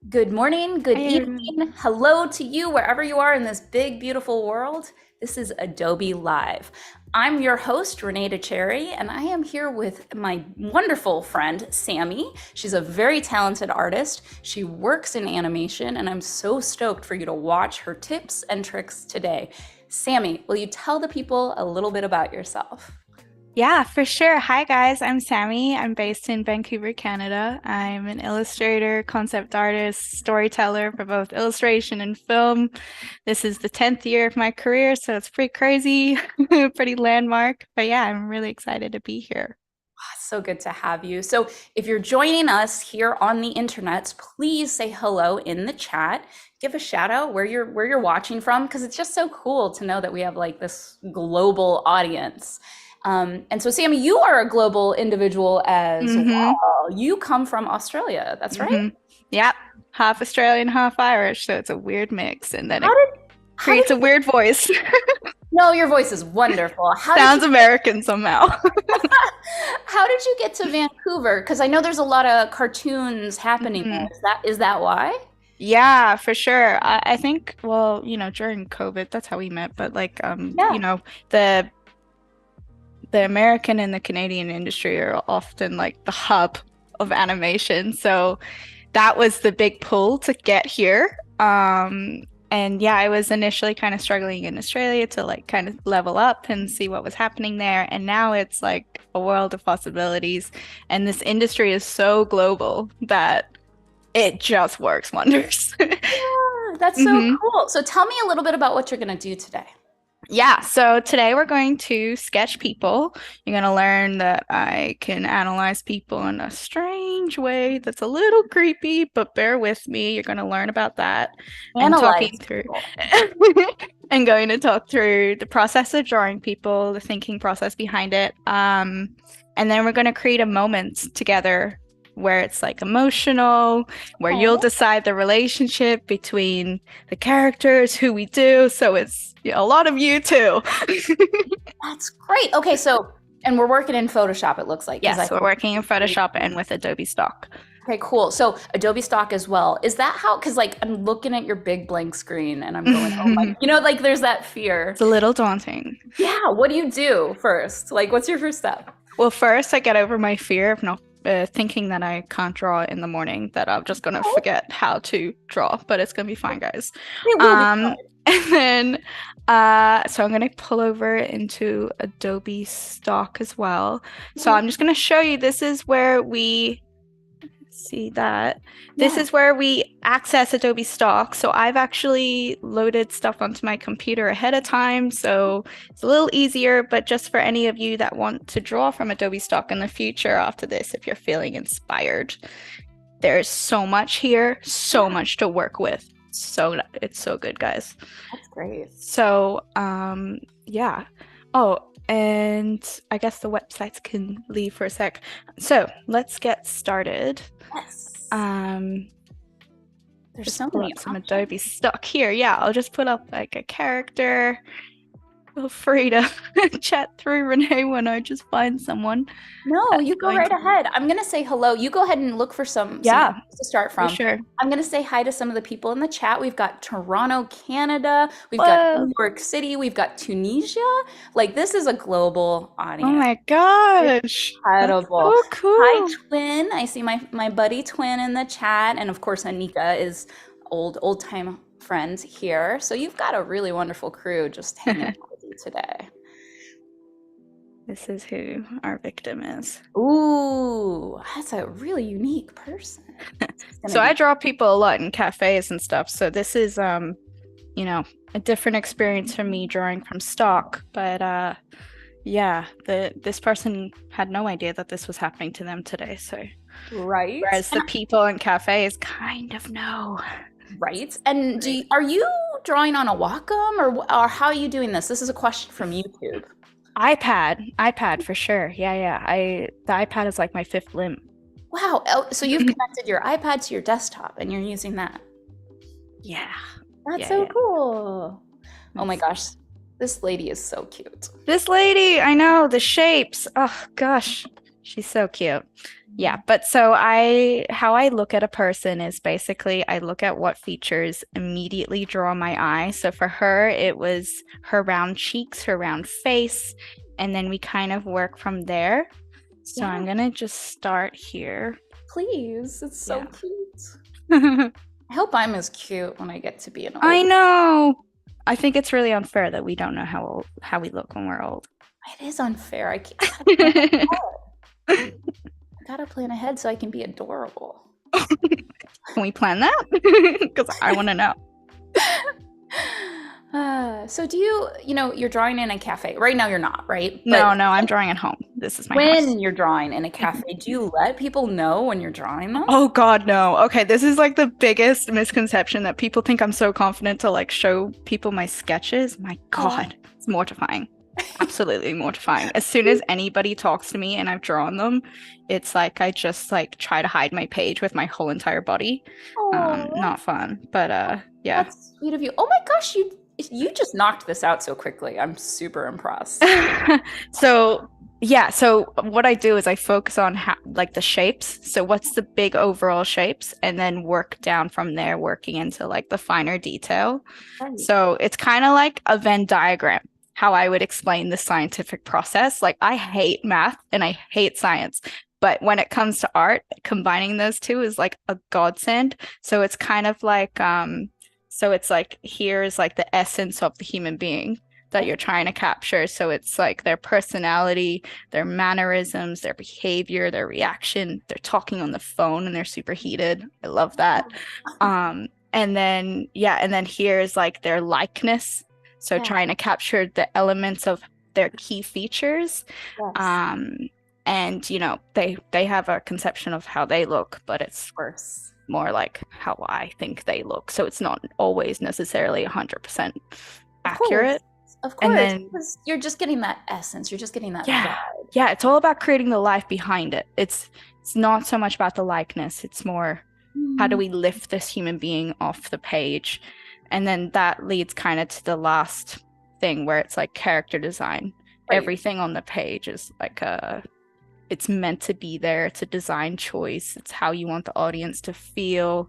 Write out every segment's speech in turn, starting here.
Good morning, good Hi, everyone. evening. Hello to you wherever you are in this big, beautiful world. This is Adobe Live. I'm your host, Renee Cherry, and I am here with my wonderful friend, Sammi. She's a very talented artist. She works in animation, and I'm so stoked for you to watch her tips and tricks today. Sammi, will you tell the people a little bit about yourself? Yeah, for sure. Hi, guys. I'm Sammy. I'm based in Vancouver, Canada. I'm an illustrator, concept artist, storyteller for both illustration and film. This is the 10th year of my career, so it's pretty crazy, pretty landmark. But yeah, I'm really excited to be here. So good to have you. So, if you're joining us here on the internet, please say hello in the chat. Give a shout out where you're watching from because it's just so cool to know that we have like this global audience. And so, Sammy, you are a global individual as Mm-hmm. well. You come from Australia, that's right? Mm-hmm. Yep. Half Australian, half Irish, so it's a weird mix, and then How it did how did creates a you get? weird voice. No, your voice is wonderful. How did you Sounds American somehow. how did you get to Vancouver? Because I know there's a lot of cartoons happening there. Is that why? Yeah, for sure. I think, well, during COVID, that's how we met. But like, Yeah. the American and the Canadian industry are often like the hub of animation. So that was the big pull to get here. And yeah, I was initially kind of struggling in Australia to like kind of level up and see what was happening there. And now it's like a world of possibilities. And this industry is so global that it just works wonders. Yeah, that's so hmm cool. So tell me a little bit about what you're going to do today. Yeah, so today we're going to sketch people. You're going to learn that I can analyze people in a strange way that's a little creepy, but bear with me. You're going to learn about that and talking Analyze through people. and going to talk through the process of drawing people, the thinking process behind it. And then we're going to create a moment together where it's like emotional, where you'll Oh, decide the relationship between the characters, who we do. So it's a lot of you too. that's great. Okay, so and we're working in Photoshop, it looks like, because I Yes, we're can working in see. Photoshop and with Adobe Stock. Okay, cool. So Adobe Stock as well. Is that how? Because like I'm looking at your big blank screen and I'm going, oh my, It's like there's that fear. a little daunting. Yeah. What do you do first? Like, what's your first step? Well, first, I get over my fear of not thinking that I can't draw in the morning, that I'm just gonna Oh, forget how to draw, but it's gonna be fine, guys. it will be Um, fun. and then, so I'm gonna pull over into Adobe Stock as well. So Mhm. I'm just gonna show you, this is where we see that. This Yeah. is where we access Adobe Stock. So I've actually loaded stuff onto my computer ahead of time. So it's a little easier, but just for any of you that want to draw from Adobe Stock in the future after this, if you're feeling inspired, there's so much here, so Yeah. much to work with. So it's so good, guys. That's great. So, yeah. Oh, and I guess the websites can leave for a sec. So let's get started. Yes. Um, There's just so pull many up some Adobe options. Stock here. Yeah, I'll just put up like a character. Feel free to chat through Renee when I just find someone No, that's you go going right to. ahead. I'm gonna say hello. You go ahead and look for some Yeah, images to start for from. sure. I'm gonna say hi to some of the people in the chat. We've got Toronto, Canada. We've got Whoa. New York City. We've got Tunisia. Like this is a global Oh audience. my gosh. That's Incredible. so Hi, cool. Twin. I see my buddy Twin in the chat, and of course Anika is old time friend here. So you've got a really wonderful crew just hanging out with you today. This is who our victim is. Ooh, that's a really unique person. It's gonna So I be draw people a lot in cafes and stuff. So this is you know, a different experience for me drawing from stock. But yeah, this person had no idea that this was happening to them today. So right. whereas the people in cafes kind of know. Right. And Right. are you drawing on a Wacom or how are you doing this? This is a question from YouTube. iPad for sure. Yeah, yeah. The iPad is like my fifth limb. Wow. Oh, so you've connected your iPad to your desktop and you're using that. Yeah, That's yeah, so yeah. cool. Oh my Let's see. gosh. This lady is so cute. This lady, I know the shapes. Oh gosh, she's so cute. Yeah, but how I look at a person is basically I look at what features immediately draw my eye. So for her, it was her round cheeks, her round face, and then we kind of work from there. So Yeah, I'm gonna just start here. please. It's so Yeah. cute. I hope I'm as cute when I get to be an I old. know. I think it's really unfair that we don't know how we look when we're old. It is unfair. I gotta plan ahead. I gotta plan ahead so I can be adorable. Can we plan that? Because I want to know. So do you're drawing in a cafe. Right now you're not, right? No, But I'm drawing at home. This is my house. when you're drawing in a cafe, do you let people know when you're drawing them? Oh God, no. Okay, this is like the biggest misconception that people think I'm so confident to like show people my sketches. My God, it's mortifying. Absolutely mortifying. As soon as anybody talks to me and I've drawn them, it's like I just like try to hide my page with my whole entire body. Not fun, but yeah. That's sweet of you. Oh my gosh, you just knocked this out so quickly. I'm super impressed. So yeah, so what I do is I focus on like the shapes. So what's the big overall shapes, and then work down from there, working into like the finer detail. Right. So it's kind of like a Venn diagram, how I would explain the scientific process. Like I hate math and I hate science, but when it comes to art, combining those two is like a godsend. So it's kind of like so it's like here's like the essence of the human being that you're trying to capture. So it's like their personality, their mannerisms, their behavior, their reaction. They're talking on the phone and they're super heated. I love that. And then here's like their likeness. So trying to capture the elements of their key features. Yes. And they have a conception of how they look, but it's Worse. more like how I think they look. So it's not always necessarily 100% accurate. Of course, and then you're just getting that essence. You're just getting that yeah, vibe. yeah, it's all about creating the life behind it. It's not so much about the likeness. It's more how do we lift this human being off the page, and then that leads kind of to the last thing where it's like character design. Right. Everything on the page is like it's meant to be there. It's a design choice. It's how you want the audience to feel.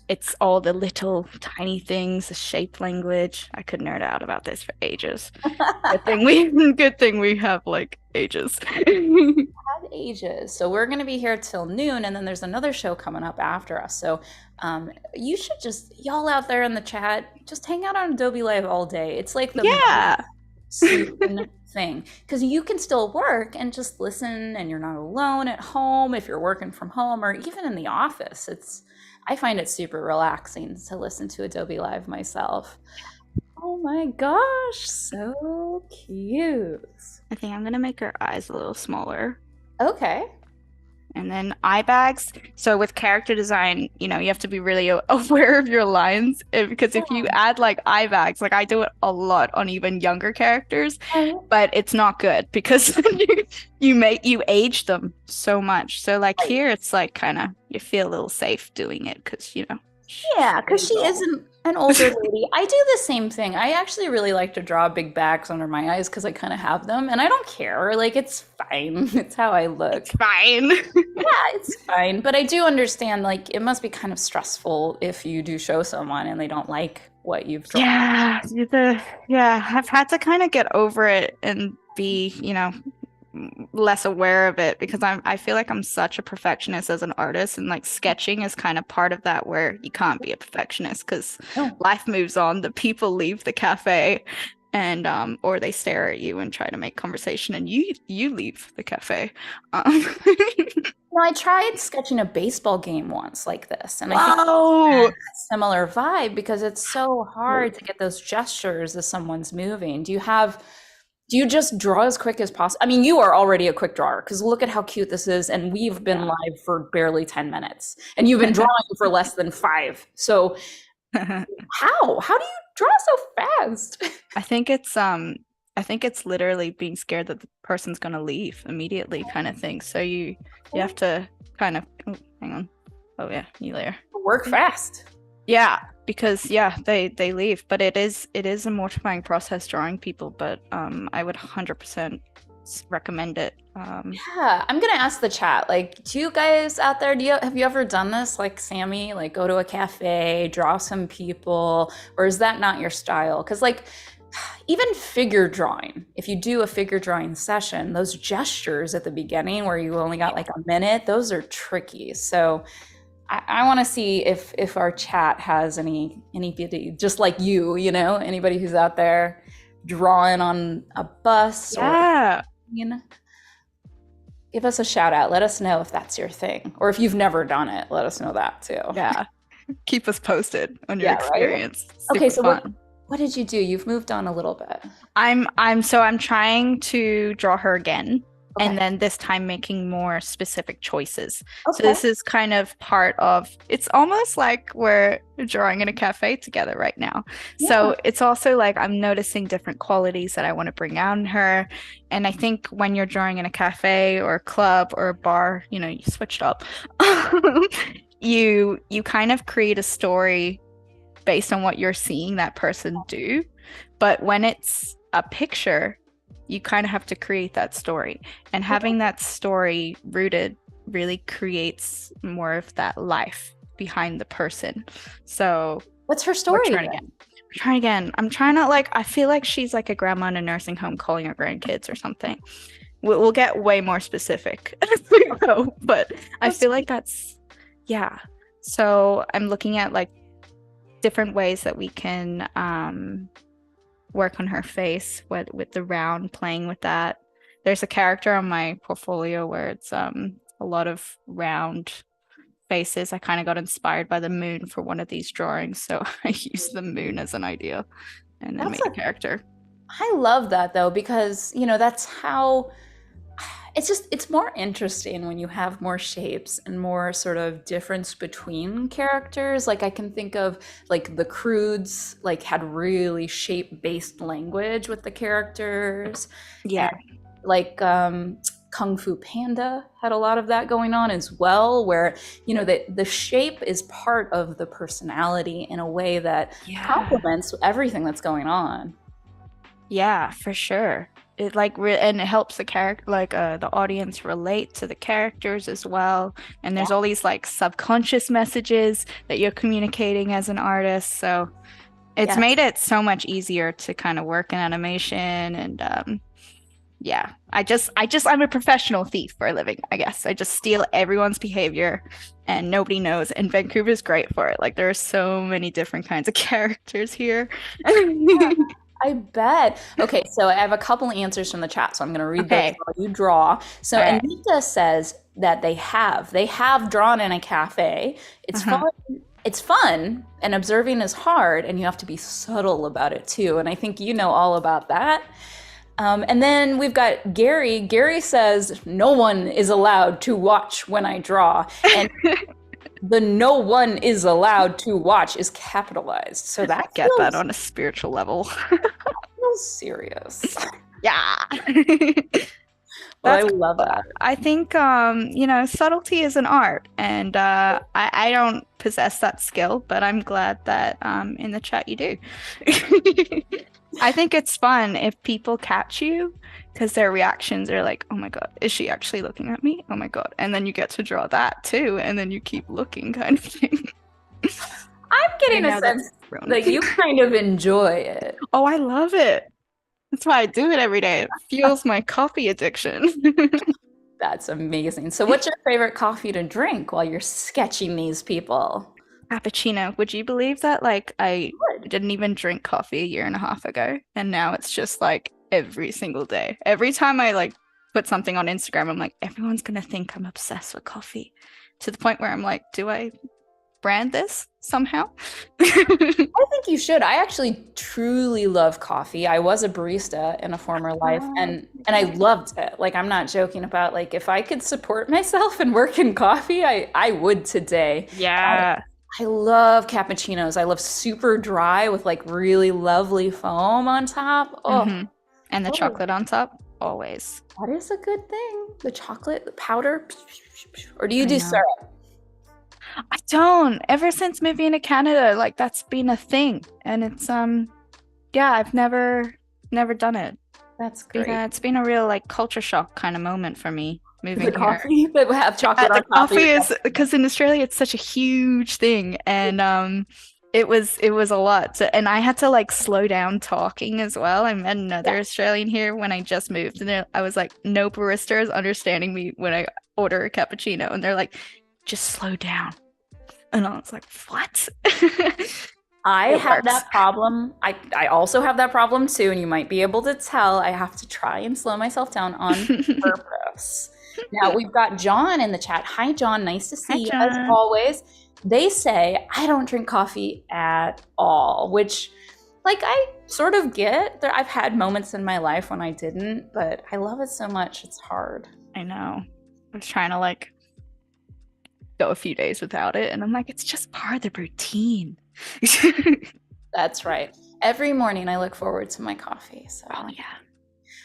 It's all the little tiny things, the shape language. I could nerd out about this for ages. Good thing we have like ages. Have ages. So we're going to be here till noon, and then there's another show coming up after us. So you should y'all out there in the chat, just hang out on Adobelive all day. It's like the thing, because you can still work and just listen, and you're not alone at home if you're working from home or even in the office. I find it super relaxing to listen to Adobelive myself. Oh my gosh, so cute. I think I'm gonna make her eyes a little smaller. Okay. And then eye bags. So with character design, you have to be really aware of your lines, because if you add like eye bags, like I do it a lot on even younger characters, but it's not good because you age them so much. So like here, it's like kind of you feel a little safe doing it because Yeah, because she isn't an older lady. I do the same thing. I actually really like to draw big bags under my eyes because I kind of have them, and I don't care. Like, it's fine. It's how I look. It's fine. Yeah, it's fine. But I do understand, like, it must be kind of stressful if you do show someone and they don't like what you've drawn. Yeah, I've had to kind of get over it and be, less aware of it, because I feel like I'm such a perfectionist as an artist, and like sketching is kind of part of that, where you can't be a perfectionist because life moves on. The people leave the cafe and or they stare at you and try to make conversation, and you leave the cafe. I tried sketching a baseball game once like this, and I think it's a similar vibe because it's so hard to get those gestures as someone's moving. Do you just draw as quick as possible? I mean, you are already a quick drawer because look at how cute this is. And we've been live for barely 10 minutes and you've been drawing for less than 5. So how do you draw so fast? I think it's literally being scared that the person's going to leave immediately kind of thing. So you have to kind of, hang on. Oh yeah, you there. Work fast. Yeah, because they leave, but it is a mortifying process drawing people, but I would 100% recommend it. Yeah, I'm gonna ask the chat. Like, do you guys out there, have you ever done this, like Sammy, like go to a cafe, draw some people, or is that not your style? Because like even figure drawing, if you do a figure drawing session, those gestures at the beginning where you only got like a minute, those are tricky. So I want to see if our chat has anybody just like you know, anybody who's out there drawing on a bus or Yeah. give us a shout out. Let us know if that's your thing, or if you've never done it, let us know that too. Yeah. Keep us posted on your Yeah, right? experience. Super Okay, so fun. what did you do? You've moved on a little bit. I'm trying to draw her again. Okay. And then this time making more specific choices. Okay. So this is kind of part of, it's almost like we're drawing in a cafe together right now. Yeah. So it's also like I'm noticing different qualities that I want to bring out in her. And I think when you're drawing in a cafe or a club or a bar, you know, you switched up, you kind of create a story based on what you're seeing that person do. But when it's a picture, you kind of have to create that story, and having that story rooted really creates more of that life behind the person. So what's her story? We're trying again. I'm trying to like, I feel like she's like a grandma in a nursing home calling her grandkids or something. We'll get way more specific as we go, but I feel like that's, yeah. So I'm looking at like different ways that we can work on her face with the round, playing with that. There's a character on my portfolio where it's a lot of round faces. I kind of got inspired by the moon for one of these drawings, so I used the moon as an idea and then made a character. I love that though, because you know that's how it's more interesting when you have more shapes and more sort of difference between characters. Like I can think of like the Croods like had really shape-based language with the characters. Yeah. And, like Kung Fu Panda had a lot of that going on as well, where you know the shape is part of the personality in a way that complements everything that's going on. Yeah, for sure. It like and it helps the character, like the audience relate to the characters as well. And there's all these like subconscious messages that you're communicating as an artist. So it's made it so much easier to kind of work in animation. And yeah, I'm a professional thief for a living, I guess. I just steal everyone's behavior and nobody knows. And Vancouver's great for it. Like there are so many different kinds of characters here. I bet. Okay, so I have a couple answers from the chat, so I'm going to read those while you draw. So Anita says that they have drawn in a cafe. It's fun. It's fun, and observing is hard, and you have to be subtle about it too. And I think you know all about that. And then we've got Gary. Gary says no one is allowed to watch when I draw, and the no one is allowed to watch is capitalized. So that get that on a spiritual level. feels serious. Yeah. Well, I love that. I think you know, subtlety is an art, and I don't possess that skill, but I'm glad that in the chat you do. I think it's fun if people catch you, because their reactions are like, oh my god, is she actually looking at me? Oh my god. And then you get to draw that too, and then you keep looking, kind of thing. I'm getting a sense that you kind of enjoy it. Oh, I love it. That's why I do it every day. It fuels my coffee addiction. That's amazing. So what's your favorite coffee to drink while you're sketching these people? Cappuccino. Would you believe that? Like I didn't even drink coffee a year and a half ago, and now it's just like every single day. Every time I like put something on Instagram, I'm like, everyone's gonna think I'm obsessed with coffee, to the point where I'm like, do I brand this somehow? I think you should. I actually truly love coffee. I was a barista in a former life, and I loved it. Like I'm not joking about like if I could support myself and work in coffee, I would today. Yeah. I love cappuccinos. I love super dry with like really lovely foam on top. Oh, and the chocolate on top, always. That is a good thing. The chocolate powder, or do you do syrup? I don't. Ever since moving to Canada, like that's been a thing, and it's yeah, I've never done it. That's great. It's been a real like culture shock kind of moment for me The moving here. coffee, but we have chocolate The on coffee. coffee is because in Australia it's such a huge thing, and it was a lot. So, and I had to like slow down talking as well. I met another Yeah. Australian here when I just moved, and I was like, no barista is understanding me when I order a cappuccino, and they're like, just slow down. And I was like, what? I It have works. that problem. I also have that problem too, and you might be able to tell I have to try and slow myself down on purpose. Now we've got John in the chat. Hi, John. Nice to Hi, see you as John. always. They say I don't drink coffee at all, which like I sort of get. I've had moments in my life when I didn't, but I love it so much. It's hard. I know. I was trying to like go a few days without it, and I'm like, it's just part of the routine. That's right. Every morning I look forward to my coffee. So Oh yeah.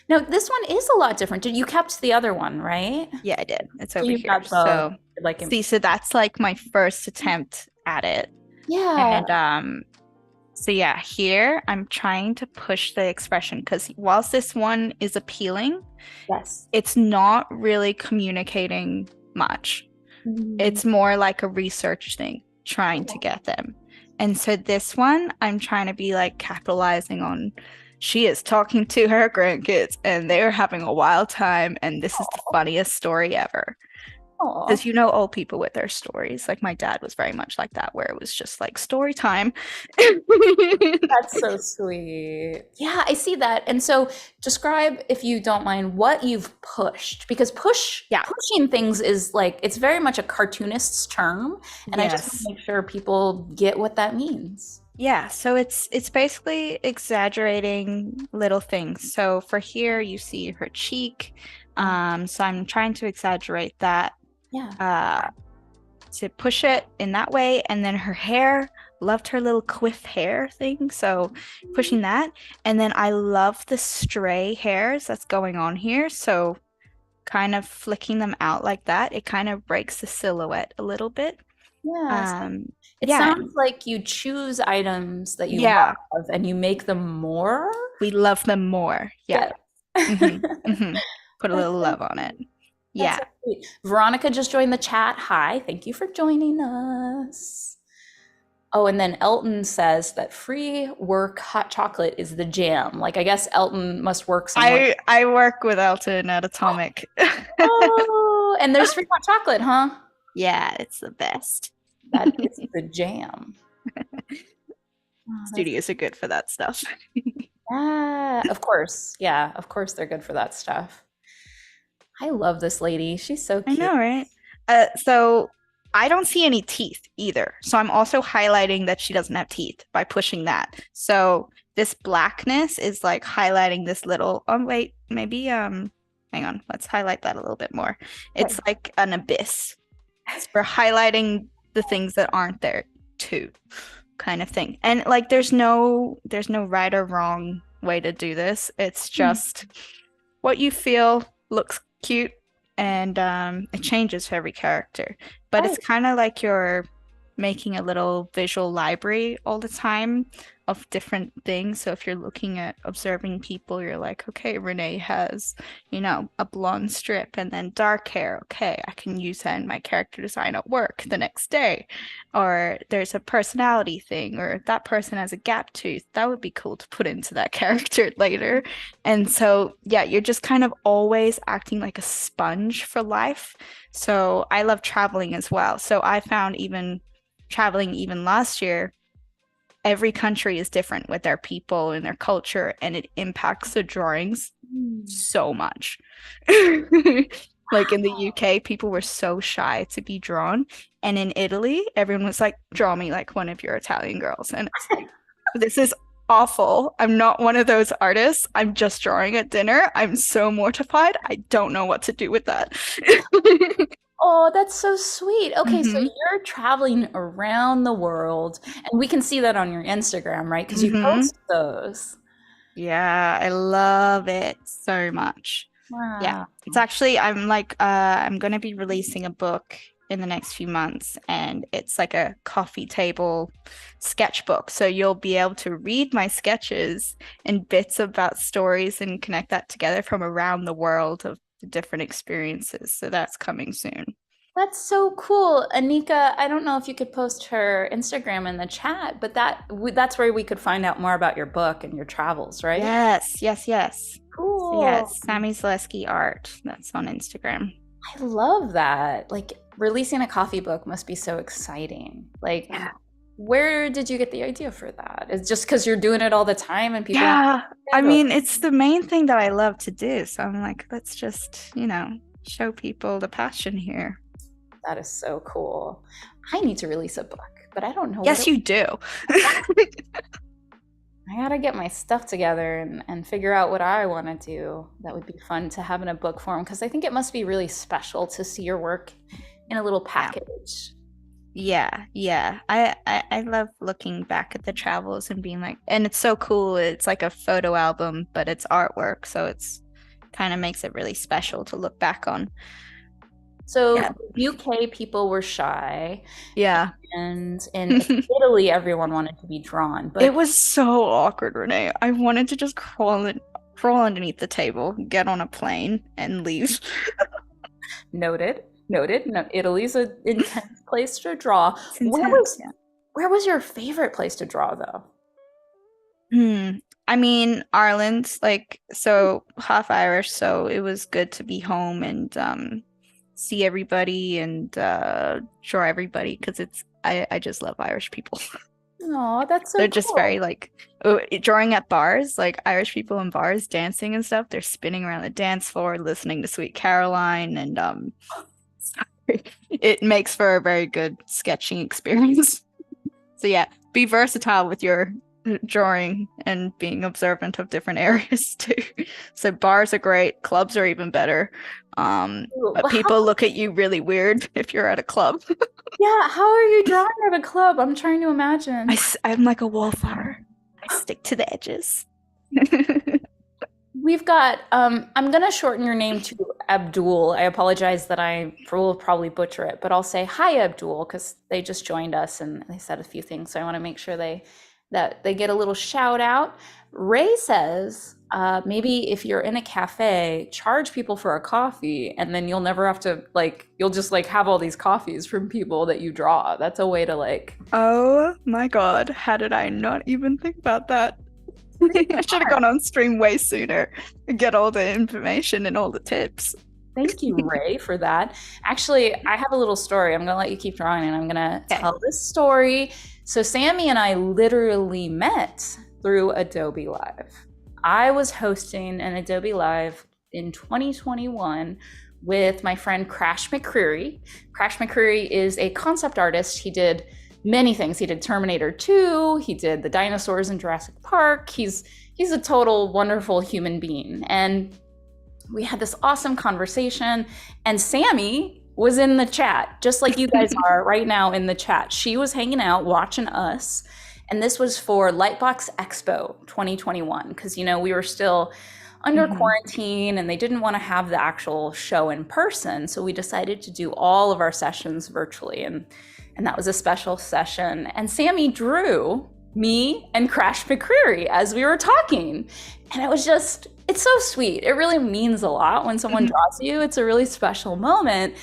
now this one is a lot different. Did you kept the other one, right? Yeah, I did. It's So over you've here. got both. So Like see, so that's like my first attempt at it. yeah. And so yeah, here I'm trying to push the expression because whilst this one is appealing, Yes. it's not really communicating much. It's more like a research thing, trying to get them. And so this one, I'm trying to be like capitalizing on she is talking to her grandkids and they're having a wild time, and this is the funniest story ever. Aw. Because you know old people with their stories. Like my dad was very much like that, where it was just like story time. That's so sweet. Yeah, I see that. And so describe, if you don't mind, what you've pushed. Because Yeah. pushing things is like it's very much a cartoonist's term. And I just want Yes. to make sure people get what that means. Yeah, so it's basically exaggerating little things. So for here you see her cheek. So I'm trying to exaggerate that Yeah. to push it in that way. And then her hair, loved her little quiff hair thing. So pushing that. And then I love the stray hairs that's going on here. So kind of flicking them out like that, it kind of breaks the silhouette a little bit. Yes. It Yeah, sounds like you choose items that you yeah, love and you make them more. we love them more. Yeah. Yes. Put a That's little so love on it. That's Yeah. so sweet. Veronica just joined the chat. Hi, thank you for joining us. Oh, and then Elton says that free work hot chocolate is the jam. Like, I guess Elton must work somewhere. I work with Elton at Atomic. Oh, and there's free hot chocolate, huh? Yeah, it's the best. That is the jam. Oh, Studios are good for that stuff. yeah, of course. Yeah, of course they're good for that stuff. I love this lady. She's so I cute. know, right? So I don't see any teeth either. So I'm also highlighting that she doesn't have teeth by pushing that. So this blackness is like highlighting this little, oh wait, maybe hang on, let's highlight that a little bit more. It's like an abyss. So we're highlighting the things that aren't there too, kind of thing. And like there's no right or wrong way to do this. It's just what you feel looks cute, and it changes for every character. But it's kind of like you're making a little visual library all the time of different things. So if you're looking at observing people, you're like, okay, Renee has, a blonde strip and then dark hair. Okay, I can use that in my character design at work the next day. Or there's a personality thing, or that person has a gap tooth. That would be cool to put into that character later. And so, yeah, you're just kind of always acting like a sponge for life. So I love traveling as well. So I found even traveling even last year, every country is different with their people and their culture, and it impacts the drawings so much. Like in the UK, people were so shy to be drawn. And in Italy, everyone was like, draw me like one of your Italian girls. And it's like, this is awful. I'm not one of those artists. I'm just drawing at dinner. I'm so mortified. I don't know what to do with that. Oh, that's so sweet. Okay, so Mhm. you're traveling around the world, and we can see that on your Instagram, right? Because you Mhm. post those. Yeah, I love it so much. Yeah. Wow. It's actually I'm like I'm gonna be releasing a book in the next few months, and it's like a coffee table sketchbook. So you'll be able to read my sketches and bits about stories and connect that together from around the world of the different experiences. So that's coming soon. That's so cool. Anika, I don't know if you could post her Instagram in the chat, but that's where we could find out more about your book and your travels, right? Yes, yes, yes. So Cool. yes, Sammi Zaleski art. That's on Instagram. I love that. Like releasing a coffee book must be so exciting. Like, Yeah. where did you get the idea for that? It's just because you're doing it all the time and people Yeah, I or- mean, it's the main thing that I love to do. So I'm like, let's just, show people the passion here. That is so cool. I need to release a book, but I don't know. Yes, you do. I gotta get my stuff together and figure out what I want to do. That would be fun to have in a book form because I think it must be really special to see your work in a little package. Yeah, yeah. I love looking back at the travels and being like, and it's so cool. It's like a photo album, but it's artwork, so it's kind of makes it really special to look back on. So Yeah. UK people were shy, Yeah. and in Italy everyone wanted to be drawn. But It was so awkward, Renee. I wanted to just crawl underneath the table, get on a plane, and leave. noted. No, Italy's an intense place to draw. It's Where intense, was where was your favorite place to draw though? I mean, Ireland, like, so half Irish, so it was good to be home and see everybody and draw everybody because I just love Irish people. Oh, that's so They're just cool. very like drawing at bars, like Irish people in bars dancing and stuff. They're spinning around the dance floor, listening to Sweet Caroline, and it makes for a very good sketching experience. So yeah, be versatile with your drawing and being observant of different areas too. So bars are great, clubs are even better. But people look at you really weird if you're at a club. Yeah, how are you drawing at a club? I'm trying to imagine. I'm like a wallflower. I stick to the edges. We've got, I'm going to shorten your name to Abdul. I apologize that I will probably butcher it, but I'll say hi, Abdul, because they just joined us and they said a few things. So I want to make sure that they get a little shout out. Ray says, maybe if you're in a cafe, charge people for a coffee and then you'll never have to you'll just have all these coffees from people that you draw. That's a way to Oh my God. How did I not even think about that? I should have gone on stream way sooner and get all the information and all the tips. Thank you, Ray, for that. Actually, I have a little story. I'm going to let you keep drawing and I'm going to tell this story. So Sammi and I literally met through Adobe Live. I was hosting an Adobe Live in 2021 with my friend Crash McCreary. Crash McCreary is a concept artist. He did many things. He did Terminator 2. He did the dinosaurs in Jurassic Park. He's a total wonderful human being. And we had this awesome conversation. And Sammi was in the chat, just like you guys are right now in the chat. She was hanging out, watching us. And this was for Lightbox Expo 2021, because, we were still under quarantine and they didn't want to have the actual show in person. So we decided to do all of our sessions virtually. And that was a special session. And Sammi drew me and Crash McCreary as we were talking. And it was it's so sweet. It really means a lot when someone draws you. It's a really special moment.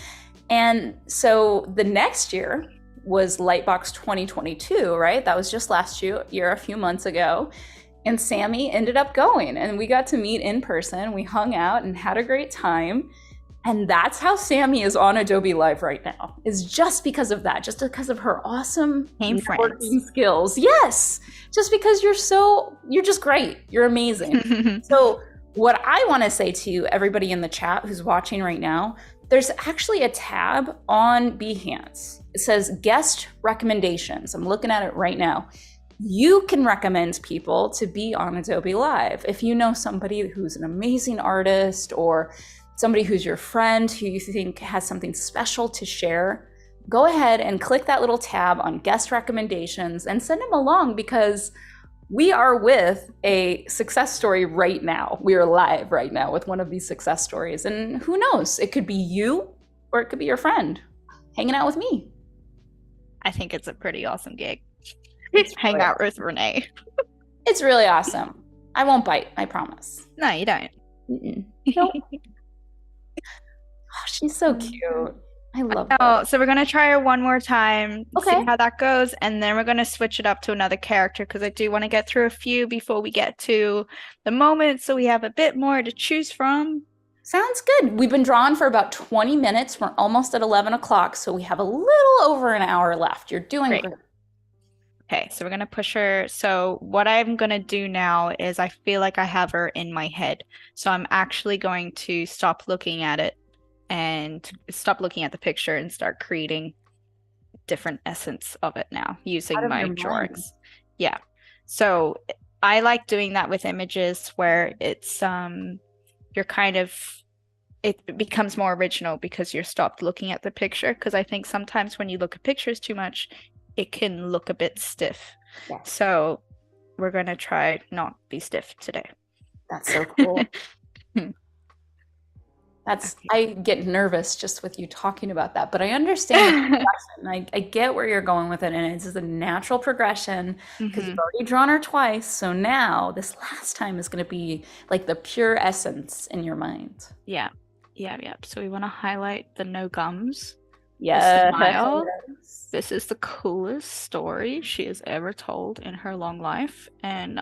And so the next year was Lightbox 2022, right? That was just last year, a few months ago. And Sammi ended up going and we got to meet in person. We hung out and had a great time. And that's how Sammi is on Adobe Live right now, is just because of that, just because of her awesome networking skills. Yes, just because you're just great. You're amazing. So what I want to say to everybody in the chat who's watching right now, there's actually a tab on Behance. It says guest recommendations. I'm looking at it right now. You can recommend people to be on Adobe Live. If you know somebody who's an amazing artist or somebody who's your friend who you think has something special to share, go ahead and click that little tab on guest recommendations and send them along, because we are with a success story right now. We are live right now with one of these success stories. And who knows, it could be you or it could be your friend. hanging out with me. I think it's a pretty awesome gig. It's Hang really, out with Renee. it's really awesome. I won't bite, I promise. No, you don't. Mm-mm. Nope. Oh, she's so cute. I love her. Oh, so we're gonna try her one more time, see Okay, how that goes, and then we're gonna switch it up to another character because I do want to get through a few before we get to the moment, so we have a bit more to choose from. sounds good. We've been drawing for about 20 minutes. We're almost at 11 o'clock, so we have a little over an hour left. You're doing Great. great. Okay, so we're gonna push her. So what I'm gonna do now is I feel like I have her in my head. So I'm actually going to stop looking at it and stop looking at the picture and start creating different essence of it now using Out of my your mind. drawings. Yeah. So I like doing that with images where it's you're kind of it becomes more original because you're stopped looking at the picture. Because I think sometimes when you look at pictures too much, it can look a bit stiff. Yes. So we're gonna try not be stiff today. That's so cool. I get nervous just with you talking about that, but I understand the progression. I get where you're going with it, and it's just a natural progression because you've already drawn her twice. So now this last time is going to be like the pure essence in your mind. Yeah. So we want to highlight the no gums. Yeah. Smile. This is the coolest story she has ever told in her long life. And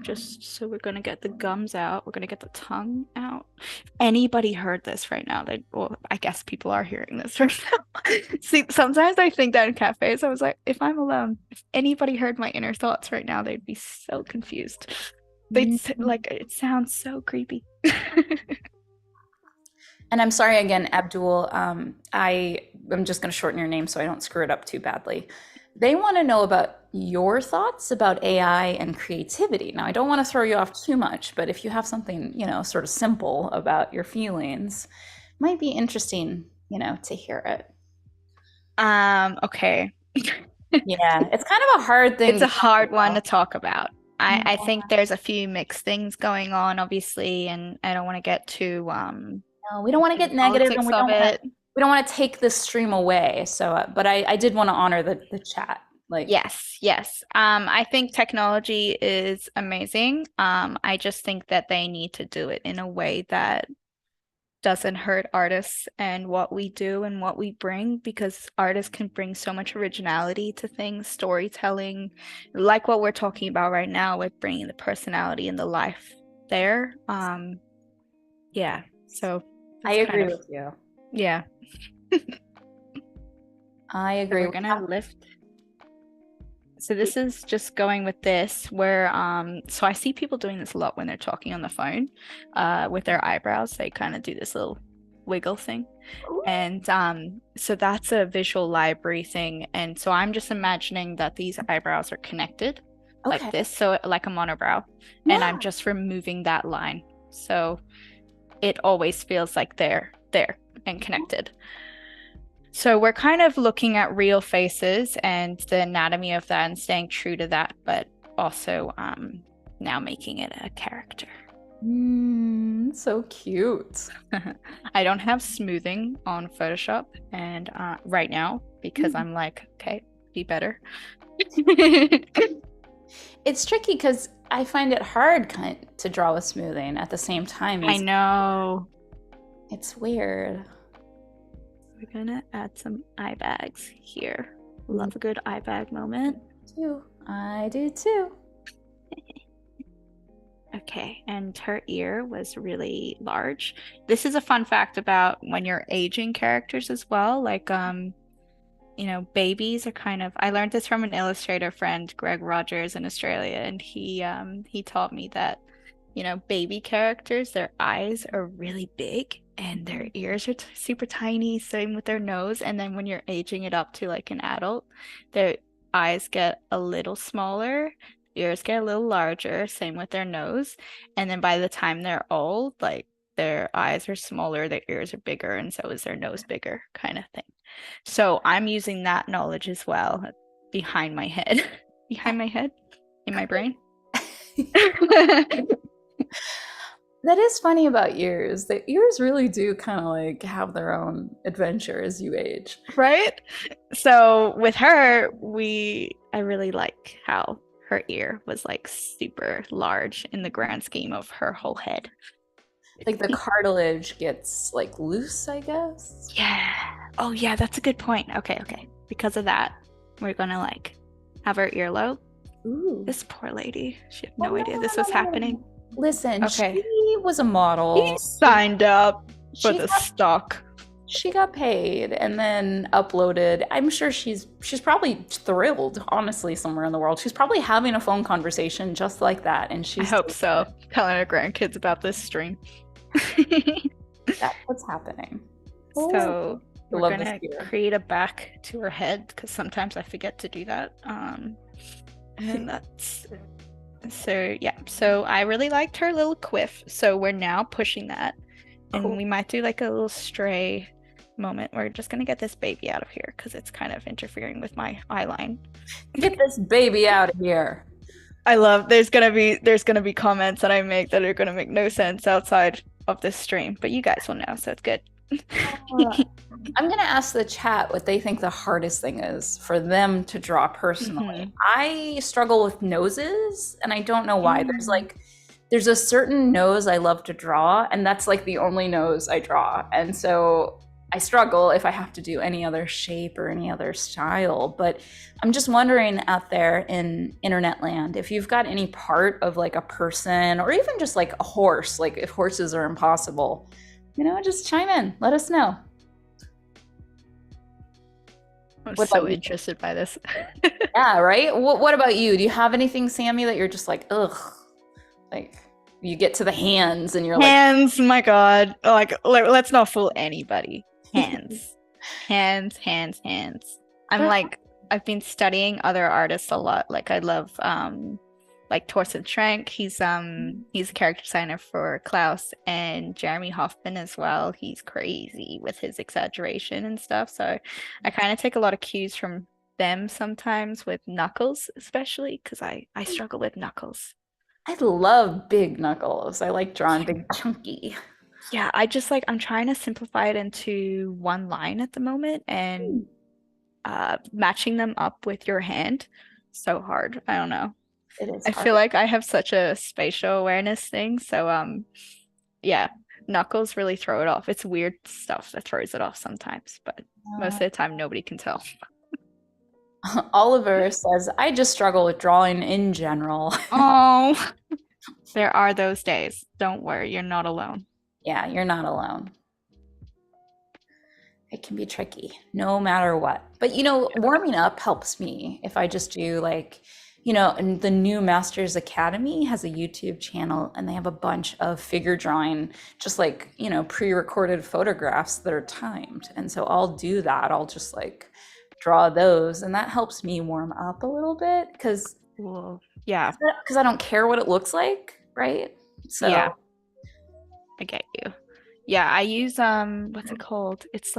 just so we're gonna get the gums out, we're gonna get the tongue out. If anybody heard this right now, well, I guess people are hearing this right now. See, sometimes I think that in cafes, I was like, if I'm alone, if anybody heard my inner thoughts right now, they'd be so confused. They'd like, it sounds so creepy. And I'm sorry again, Abdul. I'm just going to shorten your name so I don't screw it up too badly. They want to know about your thoughts about AI and creativity. Now, I don't want to throw you off too much, but if you have something, sort of simple about your feelings, might be interesting, to hear it. Okay. Yeah, it's kind of a hard thing. It's a hard one to talk about. I think there's a few mixed things going on, obviously, and I don't want to get too no, we don't want to get negative, and we don't want to take this stream away. So, but I did want to honor the chat. Like, yes. I think technology is amazing. I just think that they need to do it in a way that doesn't hurt artists and what we do and what we bring, because artists can bring so much originality to things, storytelling, like what we're talking about right now with bringing the personality and the life there. Yeah. So I agree with you. Yeah. I agree. So we're gonna lift. So this is just going with this where so I see people doing this a lot when they're talking on the phone with their eyebrows. They kind of do this little wiggle thing. Ooh. And so that's a visual library thing. And so I'm just imagining that these eyebrows are connected like this, so like a monobrow. Yeah. And I'm just removing that line. So it always feels like they're there and connected. So we're kind of looking at real faces and the anatomy of that and staying true to that, but also now making it a character. So cute. I don't have smoothing on Photoshop and right now because I'm like, okay, be better. It's tricky because I find it hard to draw with smoothing at the same time. I know. It's weird. We're gonna add some eye bags here. Love a good eye bag moment. I do too. Okay, and her ear was really large. This is a fun fact about when you're aging characters as well. Like, babies are kind of. I learned this from an illustrator friend, Greg Rogers in Australia, and he taught me that, baby characters, their eyes are really big. And their ears are super tiny, same with their nose. And then when you're aging it up to like an adult, their eyes get a little smaller, ears get a little larger, same with their nose. And then by the time they're old, like their eyes are smaller, their ears are bigger, and so is their nose bigger, kind of thing. So I'm using that knowledge as well behind my head. Behind my head? In my brain? That is funny about ears. The ears really do kind of like have their own adventure as you age. Right? So with her, I really like how her ear was like super large in the grand scheme of her whole head. Like the cartilage gets like loose, I guess. Yeah. Oh yeah, that's a good point. Okay, okay. Because of that, we're gonna like have her earlobe. Ooh. This poor lady. She had Well, no no, idea no, this no, was no, no, happening. no. Listen, Okay. she was a He model. signed up for She the got stock. she got paid and then uploaded. I'm sure she's probably thrilled, honestly, somewhere in the world. She's probably having a phone conversation just like that, and I she's hope doing so. it. Telling her grandkids about this stream. That's what's happening. Oh, So I we're love this gonna here. create a back to her head because sometimes I forget to do that. And that's so yeah. So I really liked her little quiff. So we're now pushing that, and Cool. we might do like a little stray moment. We're just gonna get this baby out of here because it's kind of interfering with my eye line. Get this baby out of here. I love there's gonna be comments that I make that are gonna make no sense outside of this stream, but you guys will know, so it's good. Uh, I'm going to ask the chat what they think the hardest thing is for them to draw personally. Mhm. I struggle with noses, and I don't know why. Mm. There's a certain nose I love to draw, and that's like the only nose I draw. And so I struggle if I have to do any other shape or any other style. But I'm just wondering out there in internet land if you've got any part of like a person or even just like a horse, like if horses are impossible, just chime in. Let us know. I'm What about so you? interested by this. Yeah, right? What about you? Do you have anything, Sammy, that you're just like, ugh, like you get to the hands and you're like, Hands, my God. Like, let's not fool anybody. Hands. Hands, hands, hands. I'm they're like, I've been studying other artists a lot. Like I love like Torsten Trank. He's a character designer for Klaus and Jeremy Hoffman as well. He's crazy with his exaggeration and stuff. So I kind of take a lot of cues from them sometimes with Knuckles, especially because I struggle with Knuckles. I love big knuckles. I like drawing big chunky. Yeah, I'm trying to simplify it into one line at the moment and matching them up with your hand. So hard. I don't know. It is I hard. feel like I have such a spatial awareness thing. So yeah, knuckles really throw it off. It's weird stuff that throws it off sometimes, but most of the time nobody can tell. Oliver says, I just struggle with drawing in general. Oh, there are those days. Don't worry, you're not alone. Yeah, you're not alone. It can be tricky no matter what. But warming up helps me if I just do like, and the new Masters Academy has a YouTube channel and they have a bunch of figure drawing, just like, pre-recorded photographs that are timed. And so I'll do that. I'll just like draw those and that helps me warm up a little bit Cool. Yeah, because I don't care what it looks like, right? yeah, So I get you. Yeah, I use what's it called? It's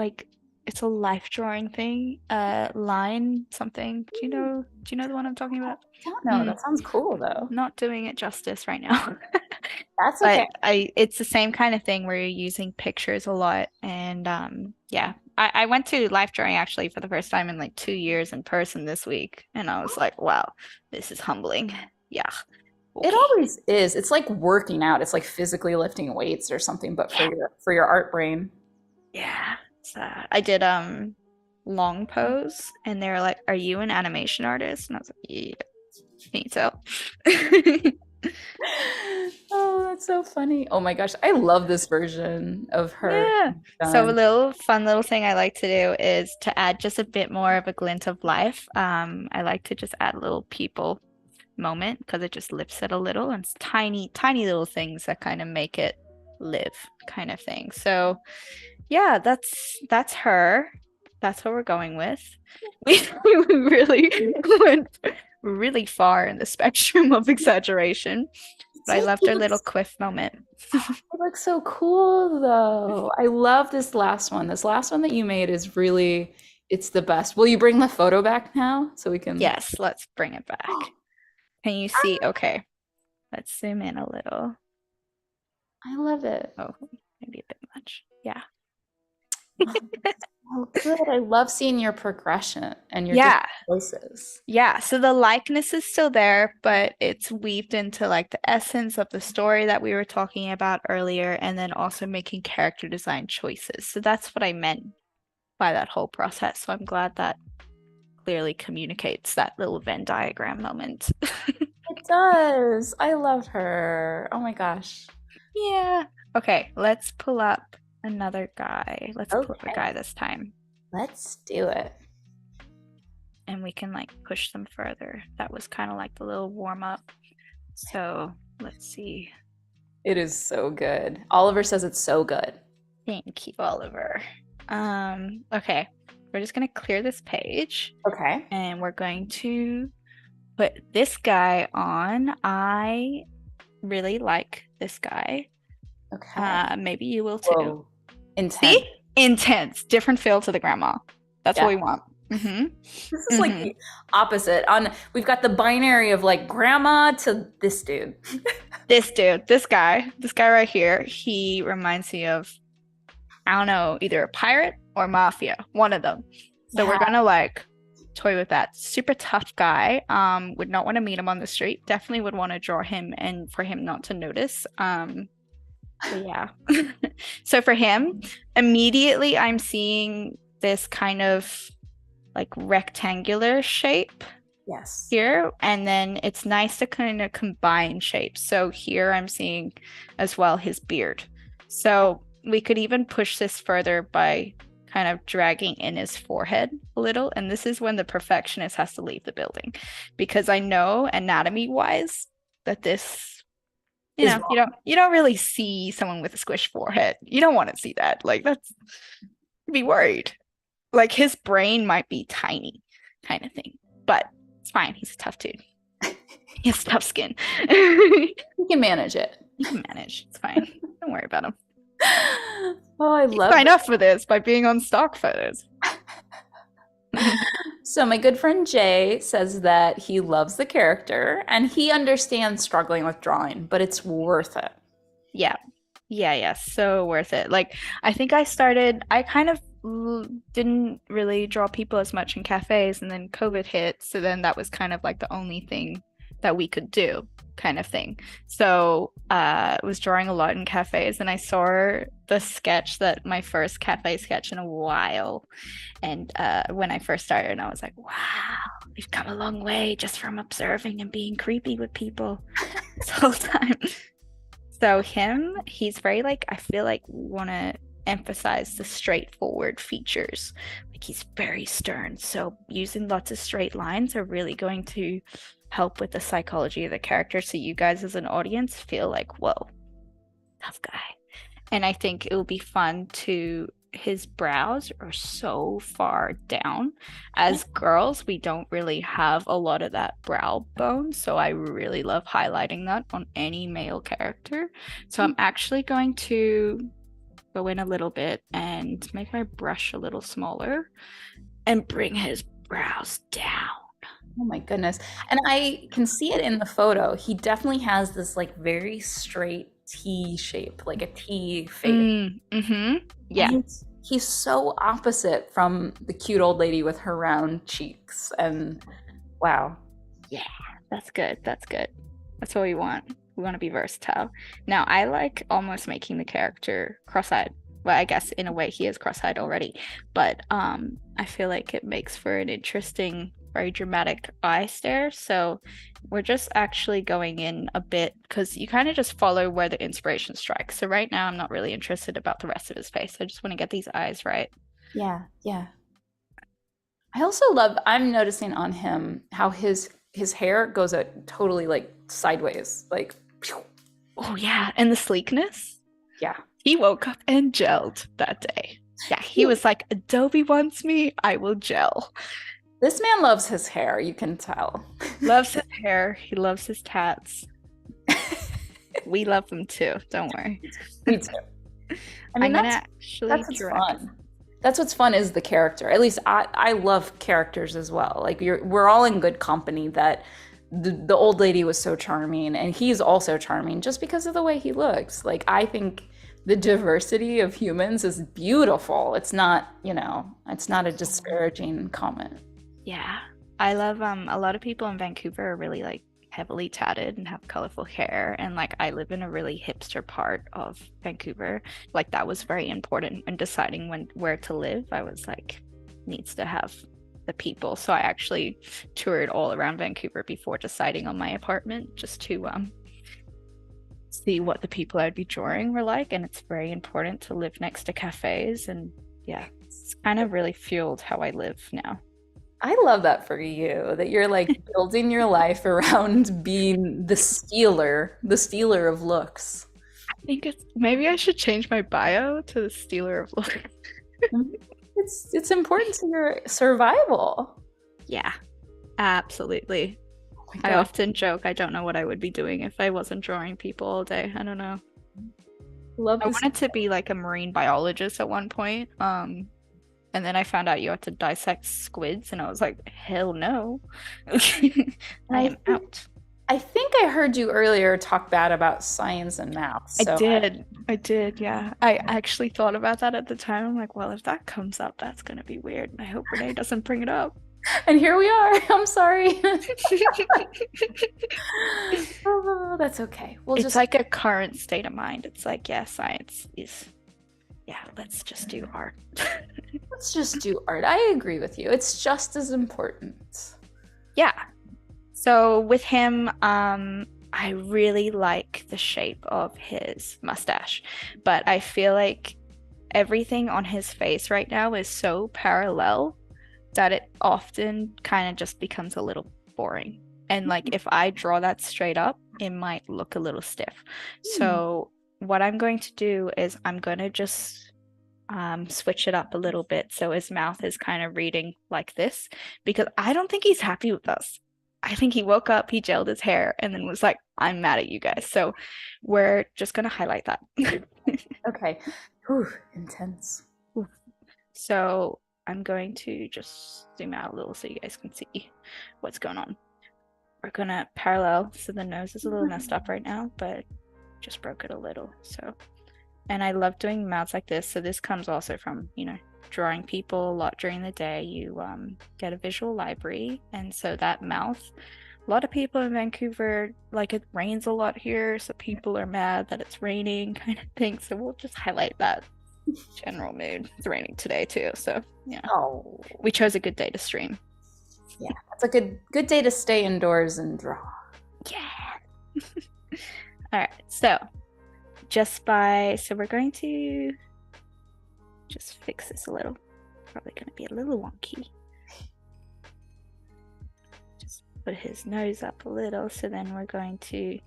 a life drawing thing. Line something. Do you know the one I'm talking about? I don't know. Mm, That sounds cool though. not doing it justice right now. That's okay. But it's the same kind of thing where you're using pictures a lot. And yeah. I went to life drawing actually for the first time in like 2 years in person this week. And I was like, wow, this is humbling. Yeah. It Okay. always is. It's like working out. It's like physically lifting weights or something, but for Yeah. your art brain. Yeah. So I did long pose and they were like, "Are you an animation artist?" And I was like, "Yeah, can you tell?" Oh, that's so funny. Oh my gosh, I love this version of her Yeah. So a done. little fun little thing I like to do is to add just a bit more of a glint of life. I like to just add a little people moment because it just lifts it a little and it's tiny, tiny little things that kind of make it live kind of thing. So yeah, that's her. That's what we're going with. We really went really far in the spectrum of exaggeration, but I loved our little quiff moment. It looks so cool though. I love this last one. This last one that you made is really, it's the best. Will you bring the photo back now so we can? Yes, let's bring it back. Can you see? Okay, let's zoom in a little. I love it. Oh, maybe a bit much. Yeah. Oh, good. I love seeing your progression and your different Yeah. choices. Yeah. So the likeness is still there, but it's weaved into like the essence of the story that we were talking about earlier, and then also making character design choices. So that's what I meant by that whole process. So I'm glad that clearly communicates that little Venn diagram moment. It does. I love her. Oh my gosh. Yeah. Okay, let's pull up another guy. Let's pull up a Okay, guy this time. let's do it. And we can like push them further. That was kind of like the little warm up. So let's see. It is so good. Oliver says it's so good. Thank you, Oliver. Okay. We're just gonna clear this page Okay. and we're going to put this guy on. I really like this guy. Okay. Maybe you will too. Whoa. Intense. See? Intense. Different feel to the grandma. That's Yeah. what we want. Mm-hmm. This is like the opposite. We've got the binary of like grandma to this dude. This dude, this guy right here, he reminds me of, I don't know, either a pirate or mafia, one of them. So we're gonna like toy with that. Super tough guy. Would not want to meet him on the street. Definitely would want to draw him and for him not to notice. But yeah. So for him, immediately I'm seeing this kind of like rectangular shape Yes. here, and then it's nice to kind of combine shapes. So here I'm seeing as well his beard. So we could even push this further by kind of dragging in his forehead a little, and this is when the perfectionist has to leave the building, because I know anatomy wise that this, you know, you don't really see someone with a squished forehead. You don't want to see that. Like, that's, you'd be worried. Like, his brain might be tiny kind of thing, but it's fine. He's a tough dude. He has tough skin. He can manage it. He can manage. It's fine. Don't worry about him. Oh, I love it. Sign up for this by being on stock photos. So my good friend Jay says that he loves the character and he understands struggling with drawing, but it's worth it. Yeah. So worth it. Like, I think I kind of didn't really draw people as much in cafes, and then COVID hit, so then that was kind of like the only thing that we could do, kind of thing. So I was drawing a lot in cafes, and I saw the sketch, that my first cafe sketch in a while, and when I first started, and I was like, wow, we've come a long way just from observing and being creepy with people this whole time. So he's very like, I feel like we want to emphasize the straightforward features. Like, he's very stern. So using lots of straight lines are really going to help with the psychology of the character. So you guys as an audience feel like, whoa, tough guy. And I think it will be fun his brows are so far down. As girls, we don't really have a lot of that brow bone, so I really love highlighting that on any male character. So I'm actually going to go in a little bit and make my brush a little smaller and bring his brows down. Oh my goodness. And I can see it in the photo. He definitely has this like very straight T shape, like a T face. Yeah. He's so opposite from the cute old lady with her round cheeks. And wow. Yeah, that's good. That's what we want. We want to be versatile. Now, I like almost making the character cross-eyed. Well, I guess in a way he is cross-eyed already, but I feel like it makes for an interesting, very dramatic eye stare. So we're just actually going in a bit, because you kind of just follow where the inspiration strikes. So right now I'm not really interested about the rest of his face. I just want to get these eyes right. Yeah. I also love, I'm noticing on him how his hair goes out totally like sideways, like oh yeah, and the sleekness. Yeah. He woke up and gelled that day. Yeah, he was like, Adobe wants me, I will gel. This man loves his hair, you can tell. Loves his hair. He loves his tats. We love them too. Don't worry. Me too. I mean, that's what's fun. That's what's fun, is the character. At least I love characters as well. Like, we're all in good company that the old lady was so charming, and he's also charming just because of the way he looks. Like, I think the diversity of humans is beautiful. It's not, it's not a disparaging comment. Yeah. I love a lot of people in Vancouver are really like heavily tatted and have colorful hair, and like I live in a really hipster part of Vancouver. Like that was very important when deciding where to live. I was like needs to have the people. So I actually toured all around Vancouver before deciding on my apartment just to see what the people I'd be drawing were like, and it's very important to live next to cafes, and yeah, it's kind of really fueled how I live now. I love that for you, that you're like building your life around being the stealer of looks. I think it's maybe I should change my bio to the stealer of looks. It's important to your survival. Yeah, absolutely. Oh my I God. often joke I don't know what I would be doing if I wasn't drawing people all day. I don't know. Love I this. wanted to be like a marine biologist at one point. And then I found out you had to dissect squids, and I was like, hell no. I am out. I think I heard you earlier talk bad about science and math. I did, yeah. I actually thought about that at the time. I'm like, well, if that comes up, that's gonna be weird. And I hope Renee doesn't bring it up. And here we are. I'm sorry. Oh, that's okay. It's like a current state of mind. It's like, yeah, science is, yeah, let's just do art. Let's just do art. I agree with you. It's just as important. Yeah. So with him, I really like the shape of his mustache, but I feel like everything on his face right now is so parallel that it often kind of just becomes a little boring. And like if I draw that straight up, it might look a little stiff. So what I'm going to do is I'm going to just switch it up a little bit so his mouth is kind of reading like this, because I don't think he's happy with us. I think he woke up, he gelled his hair, and then was like, I'm mad at you guys. So we're just going to highlight that. Okay. Whew, intense. So I'm going to just zoom out a little so you guys can see what's going on. We're going to parallel. So the nose is a little messed up right now, but just broke it a little. So, and I love doing mouths like this. So this comes also from, drawing people a lot during the day. You get a visual library, and so that mouth, a lot of people in Vancouver, like it rains a lot here, so people are mad that it's raining kind of thing. So we'll just highlight that general mood. It's raining today too, so yeah. Oh, We chose a good day to stream. yeah. That's a good day to stay indoors and draw. Yeah. All right, so we're going to just fix this a little. Probably going to be a little wonky. Just put his nose up a little. So then we're going to,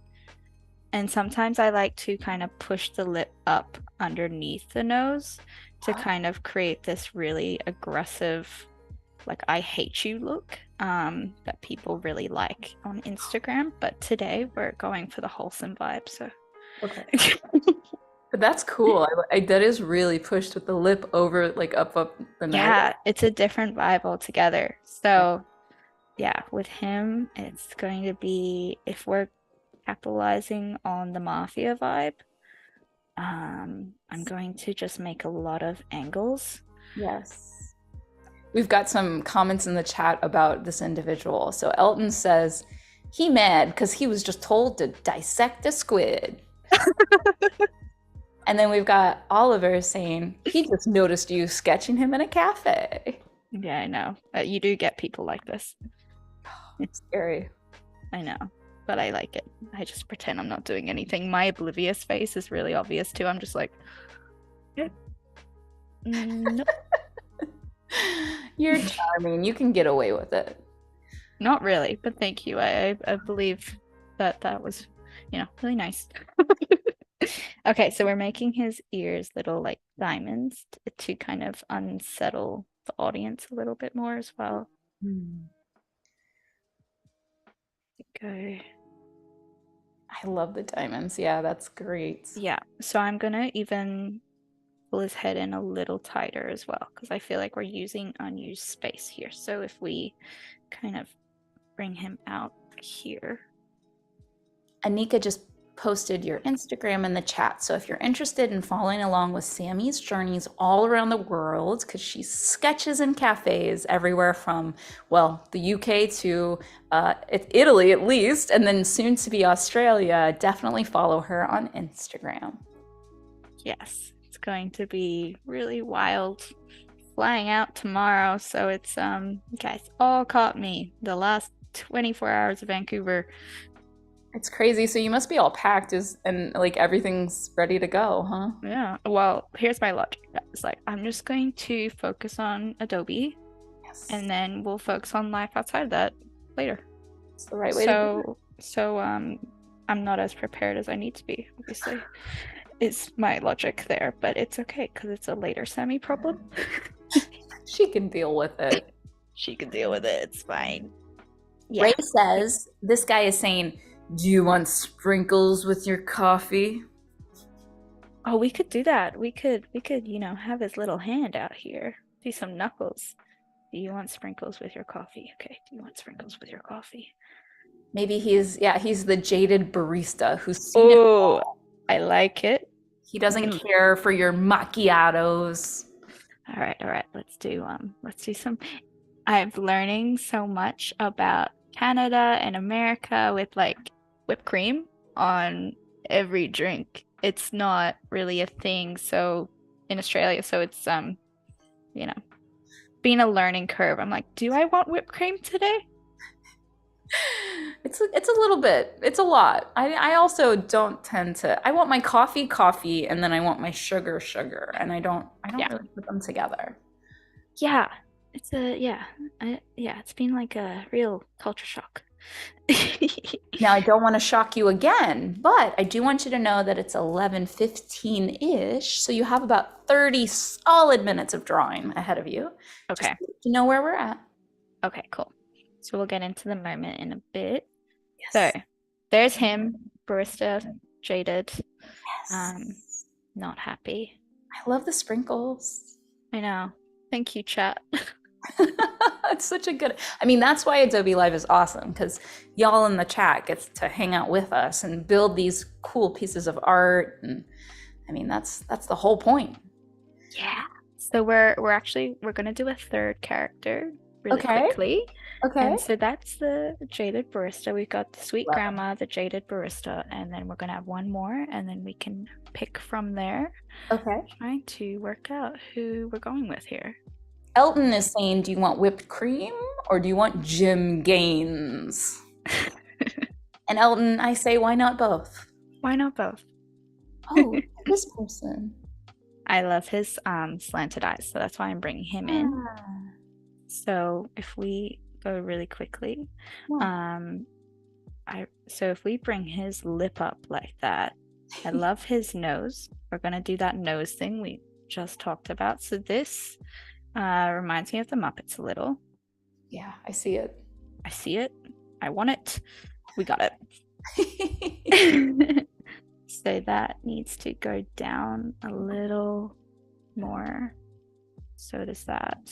and sometimes I like to kind of push the lip up underneath the nose to kind of create this really aggressive, like I hate you look that people really like on Instagram. But today we're going for the wholesome vibe. So Okay. But that's cool. That is really pushed with the lip over, like up the nose. yeah, it's a different vibe altogether. So yeah, with him, it's going to be, if we're capitalizing on the mafia vibe, I'm going to just make a lot of angles. Yes. We've got some comments in the chat about this individual. So Elton says, he mad because he was just told to dissect a squid. And then we've got Oliver saying, he just noticed you sketching him in a cafe. Yeah, I know. You do get people like this. It's scary. I know, but I like it. I just pretend I'm not doing anything. My oblivious face is really obvious too. I'm just like, nope. You're charming. You can get away with it. Not really, but thank you. I believe that was, really nice. Okay, so we're making his ears little like diamonds to kind of unsettle the audience a little bit more as well. Okay. I love the diamonds. Yeah, that's great. Yeah, so I'm gonna even pull his head in a little tighter as well, because I feel like we're using unused space here. So if we kind of bring him out here. Anika just posted your Instagram in the chat. So if you're interested in following along with Sammy's journeys all around the world, because she sketches in cafes everywhere from, well, the UK to Italy at least, and then soon to be Australia, definitely follow her on Instagram. Yes, it's going to be really wild. Flying out tomorrow, so it's you guys all caught me the last 24 hours of Vancouver. It's crazy. So you must be all packed and like everything's ready to go, huh? Yeah. Well, here's my logic. It's like I'm just going to focus on Adobe, Yes. and then we'll focus on life outside of that later. It's the right way to do it. So I'm not as prepared as I need to be, obviously. Is my logic there, but it's okay because it's a later Sammi problem. She can deal with it. She can deal with it. It's fine. Yeah. Ray says, this guy is saying, do you want sprinkles with your coffee? Oh, we could do that. We could, have his little hand out here. Do some knuckles. Do you want sprinkles with your coffee? Okay. Do you want sprinkles with your coffee? Maybe he's the jaded barista who's seen it Oh, all. I like it. He doesn't care for your macchiatos. All right. Let's do some. I'm learning so much about Canada and America with like whipped cream on every drink. It's not really a thing so in Australia, so it's being a learning curve. I'm like, do I want whipped cream today? It's a little bit. It's a lot. I also don't tend to. I want my coffee, and then I want my sugar, and I don't really put them together. Yeah, it's it's been like a real culture shock. Now I don't want to shock you again, but I do want you to know that it's 11:15-ish, so you have about 30 solid minutes of drawing ahead of you. Okay. Just to know where we're at. Okay, cool. So we'll get into the moment in a bit. Yes. So there's him, barista, jaded, Yes. not happy. I love the sprinkles. I know. Thank you, chat. It's such a good, I mean, that's why Adobelive is awesome, because y'all in the chat gets to hang out with us and build these cool pieces of art. And I mean, that's the whole point. Yeah. So we're gonna do a third character really quickly. Okay. And so that's the jaded barista. We've got the sweet grandma, the jaded barista, and then we're gonna have one more, and then we can pick from there. Okay. Trying to work out who we're going with here. Elton is saying, do you want whipped cream or do you want Jim Gaines? And Elton, I say, why not both? Why not both? Oh, this person. I love his slanted eyes, so that's why I'm bringing him in. So if we go really quickly, so if we bring his lip up like that, I love his nose. We're gonna do that nose thing we just talked about. So this reminds me of the Muppets a little. Yeah, I see it. I see it. I want it. We got it. So that needs to go down a little more. So does that.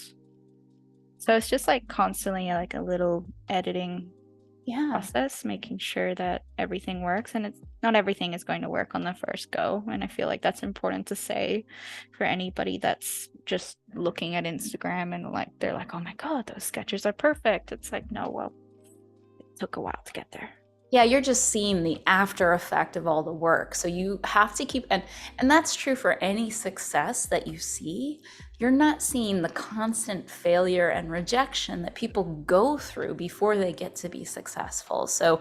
So it's just like constantly like a little editing process, making sure that everything works. And it's not everything is going to work on the first go. And I feel like that's important to say for anybody that's just looking at Instagram and like they're like, oh my God, those sketches are perfect. It's like, no, well, it took a while to get there. Yeah, you're just seeing the after effect of all the work. So you have to keep, and that's true for any success that you see. You're not seeing the constant failure and rejection that people go through before they get to be successful. So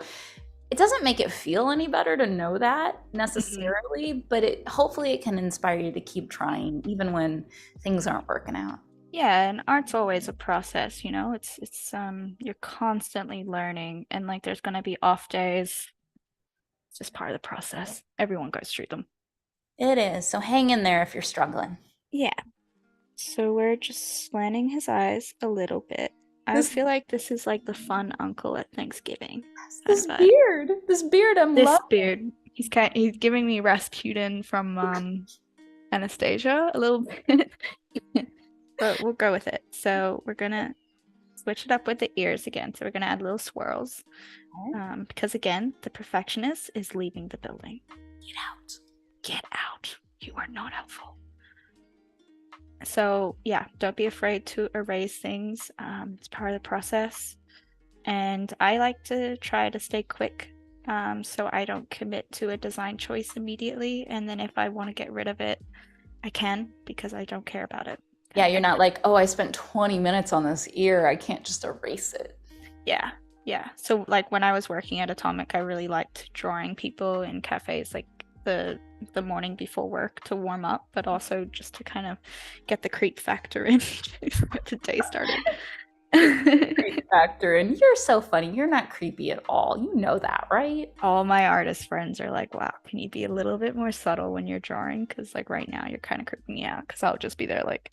it doesn't make it feel any better to know that necessarily, but hopefully it can inspire you to keep trying even when things aren't working out. Yeah, and art's always a process, you know. It's you're constantly learning, and like there's gonna be off days. It's just part of the process. Everyone goes through them. It is. So hang in there if you're struggling. Yeah. So we're just slanting his eyes a little bit. I feel like this is like the fun uncle at Thanksgiving. This beard, I'm loving. This beard. He's giving me Rasputin from Anastasia a little bit. But we'll go with it. So we're gonna switch it up with the ears again. So we're going to add little swirls. Because again, the perfectionist is leaving the building. Get out. Get out. You are not helpful. So yeah, don't be afraid to erase things. It's part of the process. And I like to try to stay quick, so I don't commit to a design choice immediately. And then if I want to get rid of it, I can, because I don't care about it. Yeah, you're not like, oh, I spent 20 minutes on this ear, I can't just erase it. Yeah. So like when I was working at Atomic, I really liked drawing people in cafes like the morning before work to warm up, but also just to kind of get the creep factor in get the day started. Creep factor, and you're so funny. You're not creepy at all. You know that, right? All my artist friends are like, wow, can you be a little bit more subtle when you're drawing? Because like right now you're kind of creeping me out, because I'll just be there like,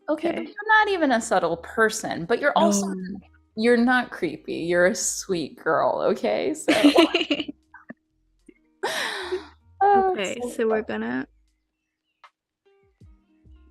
okay, but you're not even a subtle person, but you're also you're not creepy. You're a sweet girl, okay? So okay, so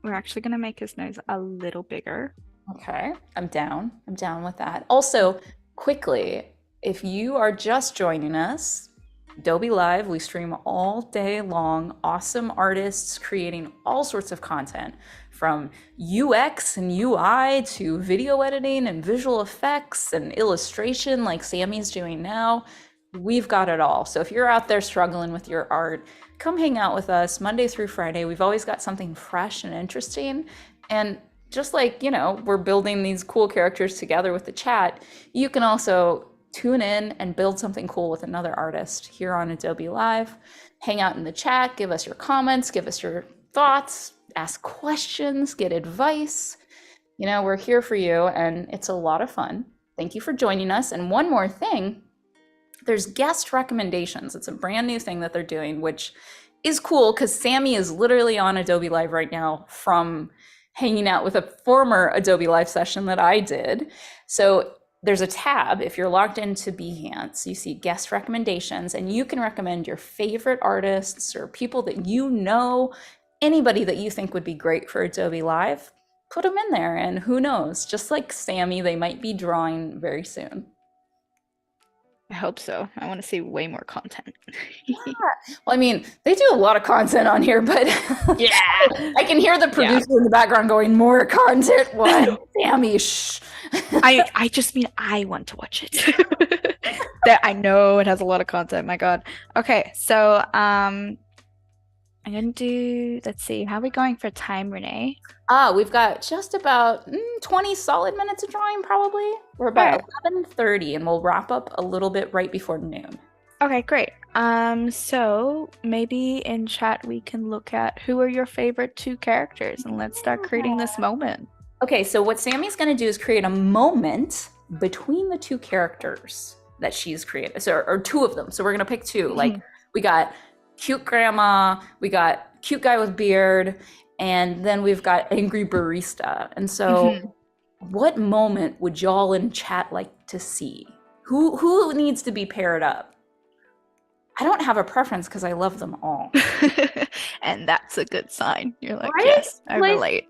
we're actually gonna make his nose a little bigger. Okay, I'm down with that. Also, quickly, if you are just joining us, Adobe Live, we stream all day long, awesome artists creating all sorts of content, from UX and UI to video editing and visual effects and illustration like Sammy's doing now. We've got it all. So if you're out there struggling with your art, come hang out with us Monday through Friday. We've always got something fresh and interesting. And just like, we're building these cool characters together with the chat, you can also tune in and build something cool with another artist here on Adobe Live. Hang out in the chat, give us your comments, give us your thoughts, ask questions, get advice. We're here for you, and it's a lot of fun. Thank you for joining us. And one more thing, there's guest recommendations. It's a brand new thing that they're doing, which is cool because Sammi is literally on Adobe Live right now from hanging out with a former Adobe Live session that I did. So there's a tab. If you're logged into Behance, you see guest recommendations, and you can recommend your favorite artists or people that anybody that you think would be great for Adobe Live. Put them in there, and who knows, just like Sammi, they might be drawing very soon. I hope so. I want to see way more content. Yeah. Well, I mean, they do a lot of content on here, but yeah, I can hear the producer in the background going, more content. What? Sammi, shh. I just mean I want to watch it. That I know it has a lot of content. My God. Okay, so I'm gonna do. Let's see. How are we going for time, Renee? We've got just about 20 solid minutes of drawing, probably. We're about 11:30, and we'll wrap up a little bit right before noon. Okay, great. So maybe in chat we can look at who are your favorite two characters, and let's start creating this moment. Okay, so what Sammy's going to do is create a moment between the two characters that she's created, or two of them. So we're going to pick two. Like, we got cute grandma, we got cute guy with beard, and then we've got angry barista. And so what moment would y'all in chat like to see? Who needs to be paired up? I don't have a preference because I love them all. And that's a good sign. You're like, right? Yes, I relate.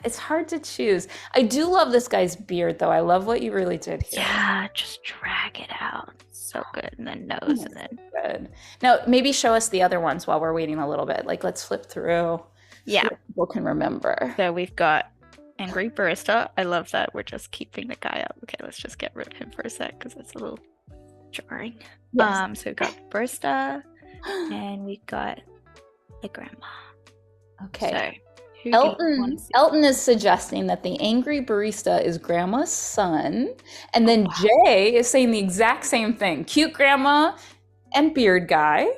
It's hard to choose. I do love this guy's beard, though. I love what you really did here. Yeah, just drag it out. So good. And then nose, and then good. Now, maybe show us the other ones while we're waiting a little bit. Like, let's flip through. Yeah. So people can remember. So we've got angry barista. I love that we're just keeping the guy up. Okay, let's just get rid of him for a sec because it's a little jarring. Yes. So we've got barista, and we've got the grandma. Okay. So Elton is suggesting that the angry barista is grandma's son, and then Jay is saying the exact same thing. Cute grandma and beard guy.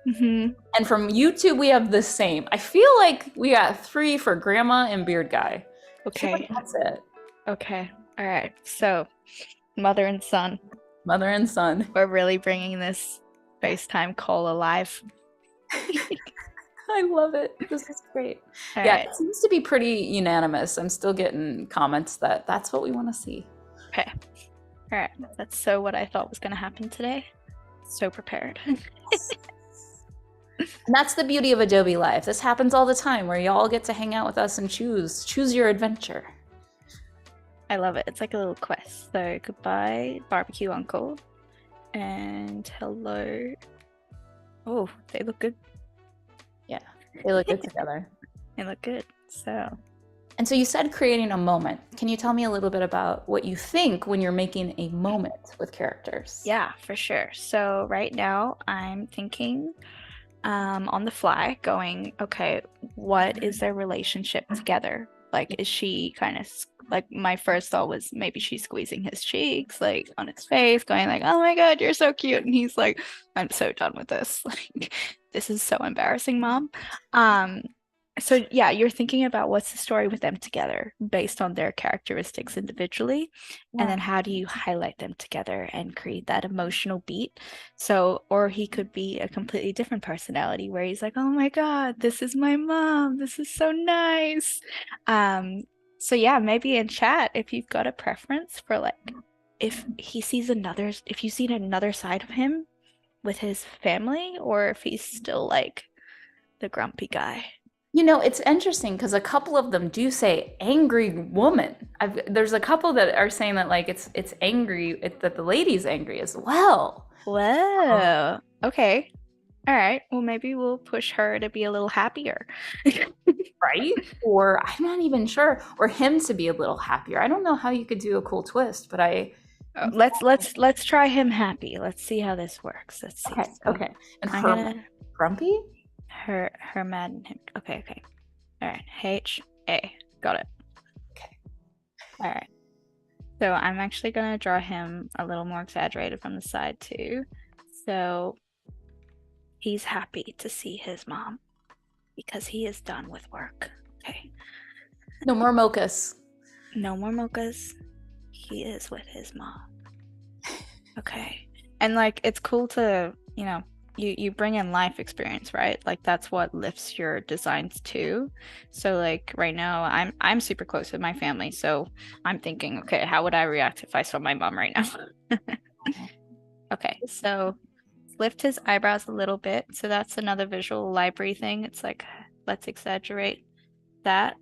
And from YouTube, we have the same. I feel like we got 3 for grandma and beard guy. Okay. Like that's it. Okay. All right. So mother and son. Mother and son. We're really bringing this FaceTime call alive. I love it. This is great. All yeah, right. It seems to be pretty unanimous. I'm still getting comments that that's what we want to see. Okay. All right. That's so what I thought was going to happen today. So prepared. And that's the beauty of Adobe Live. This happens all the time where y'all get to hang out with us and choose your adventure. I love it. It's like a little quest. So goodbye, barbecue uncle, and hello. Oh, they look good. Yeah, they look good together. They look good. So And so you said creating a moment. Can you tell me a little bit about what you think when you're making a moment with characters? yeah, for sure. So right now I'm thinking on the fly, going, okay, what is their relationship together? Like, is she kind of like, my first thought was maybe she's squeezing his cheeks, like on his face, going like, oh my God, you're so cute. And he's like, I'm so done with this. Like, this is so embarrassing, mom. Um, so yeah, you're thinking about what's the story with them together based on their characteristics individually, and Yeah. then how do you highlight them together and create that emotional beat? So, or he could be a completely different personality where he's like, "Oh my God, this is my mom. This is so nice." So yeah, maybe in chat, if you've got a preference for like if if you've seen another side of him with his family, or if he's still like the grumpy guy. You know, it's interesting because a couple of them do say angry woman. There's a couple that are saying that like it's angry that the lady's angry as well. Whoa. Okay. All right. Well, maybe we'll push her to be a little happier. Right? Or I'm not even sure. Or him to be a little happier. I don't know how you could do a cool twist, but Let's try him happy. Let's see how this works. Let's see. okay, So okay. And I'm her gonna grumpy? her mad and him. Okay, okay. All right. H-A. Got it. Okay. All right. So I'm actually gonna draw him a little more exaggerated from the side too. So he's happy to see his mom because he is done with work. Okay. No more mochas. No more mochas. He is with his mom. Okay. And like it's cool to, you bring in life experience, right? Like that's what lifts your designs too. So like right now I'm super close with my family, so I'm thinking, okay, how would I react if I saw my mom right now? Okay, so lift his eyebrows a little bit. So that's another visual library thing. It's like let's exaggerate that.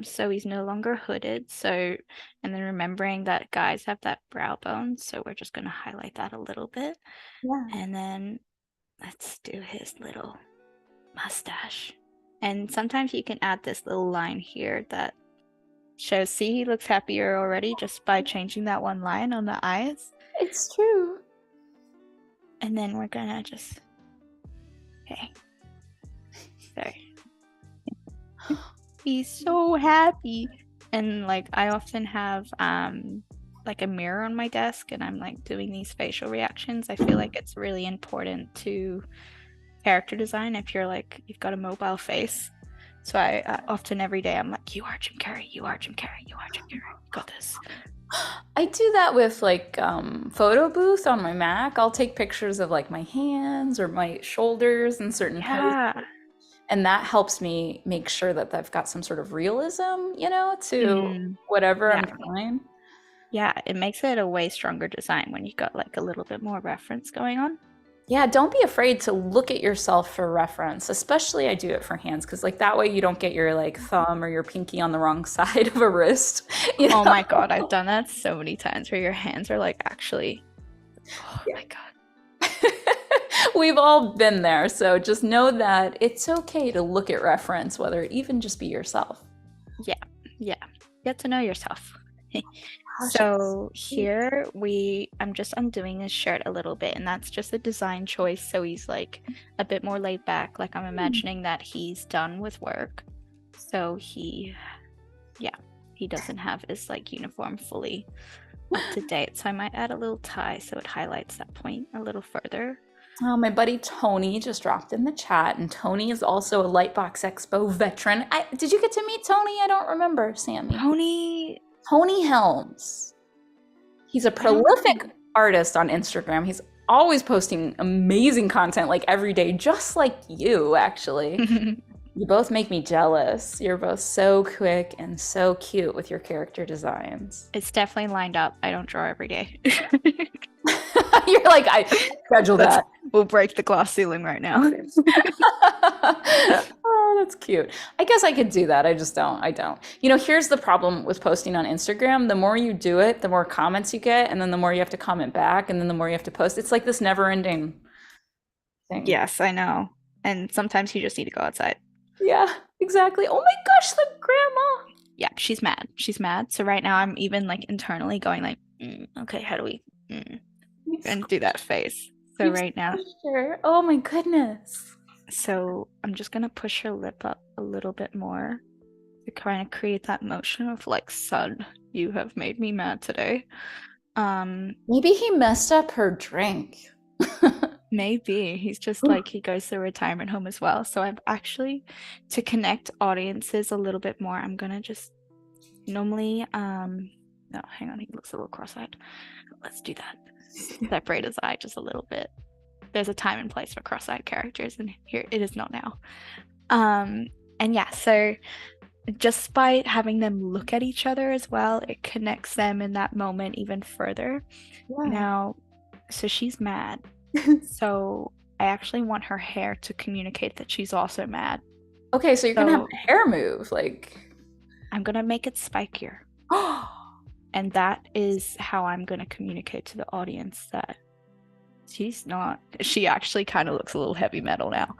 So he's no longer hooded. So, and then remembering that guys have that brow bone. So we're just going to highlight that a little bit. Yeah. And then let's do his little mustache. And sometimes you can add this little line here that shows, see, he looks happier already just by changing that one line on the eyes. It's true. And then we're going to just, okay. Sorry. He's so happy. And like I often have like a mirror on my desk and I'm like doing these facial reactions. I feel like it's really important to character design if you've got a mobile face. So I often every day I'm like, you are Jim Carrey, you are Jim Carrey, you are Jim Carrey, you got this. I do that with like photo booth on my Mac. I'll take pictures of like my hands or my shoulders in certain poses. Yeah. And that helps me make sure that I've got some sort of realism, to whatever Yeah. I'm trying. Yeah, it makes it a way stronger design when you got like a little bit more reference going on. Yeah, don't be afraid to look at yourself for reference, especially I do it for hands, because like that way you don't get your like thumb or your pinky on the wrong side of a wrist. Oh my God, I've done that so many times where your hands are like actually, oh my God. We've all been there, so just know that it's okay to look at reference, whether it even just be yourself. Yeah. Get to know yourself. So here I'm just undoing his shirt a little bit, and that's just a design choice. So he's like a bit more laid back. Like I'm imagining that he's done with work. So he doesn't have his like uniform fully up to date. So I might add a little tie so it highlights that point a little further. Oh, my buddy Tony just dropped in the chat, and Tony is also a Lightbox Expo veteran. Did you get to meet Tony? I don't remember, Sammy. Tony Helms. He's a prolific artist on Instagram. He's always posting amazing content like every day, just like you, actually. You both make me jealous. You're both so quick and so cute with your character designs. It's definitely lined up. I don't draw every day. You're like, I schedule Let's that. we'll break the glass ceiling right now. Oh, that's cute. I guess I could do that. I just don't. I don't. Here's the problem with posting on Instagram. The more you do it, the more comments you get, and then the more you have to comment back, and then the more you have to post. It's like this never-ending thing. Yes, I know. And sometimes you just need to go outside. Yeah, exactly. Oh my gosh, the grandma. Yeah, she's mad. She's mad. So right now I'm even like internally going like, okay, how do we and do that face. So right now, Sure. Oh my goodness. so I'm just gonna push her lip up a little bit more to kind of create that motion of like, son, you have made me mad today. Maybe he messed up her drink. Maybe he's just like he goes to a retirement home as well. So I've actually, to connect audiences a little bit more, I'm gonna just normally no, hang on, he looks a little cross-eyed. Let's do that. Separate his eye just a little bit. There's a time and place for cross-eyed characters, and here it is not now. And yeah, so just by having them look at each other as well, it connects them in that moment even further. Yeah. Now, so she's mad. So I actually want her hair to communicate that she's also mad. Okay, so you're gonna have a hair move, like I'm gonna make it spikier. And that is how I'm gonna communicate to the audience that she actually kind of looks a little heavy metal now.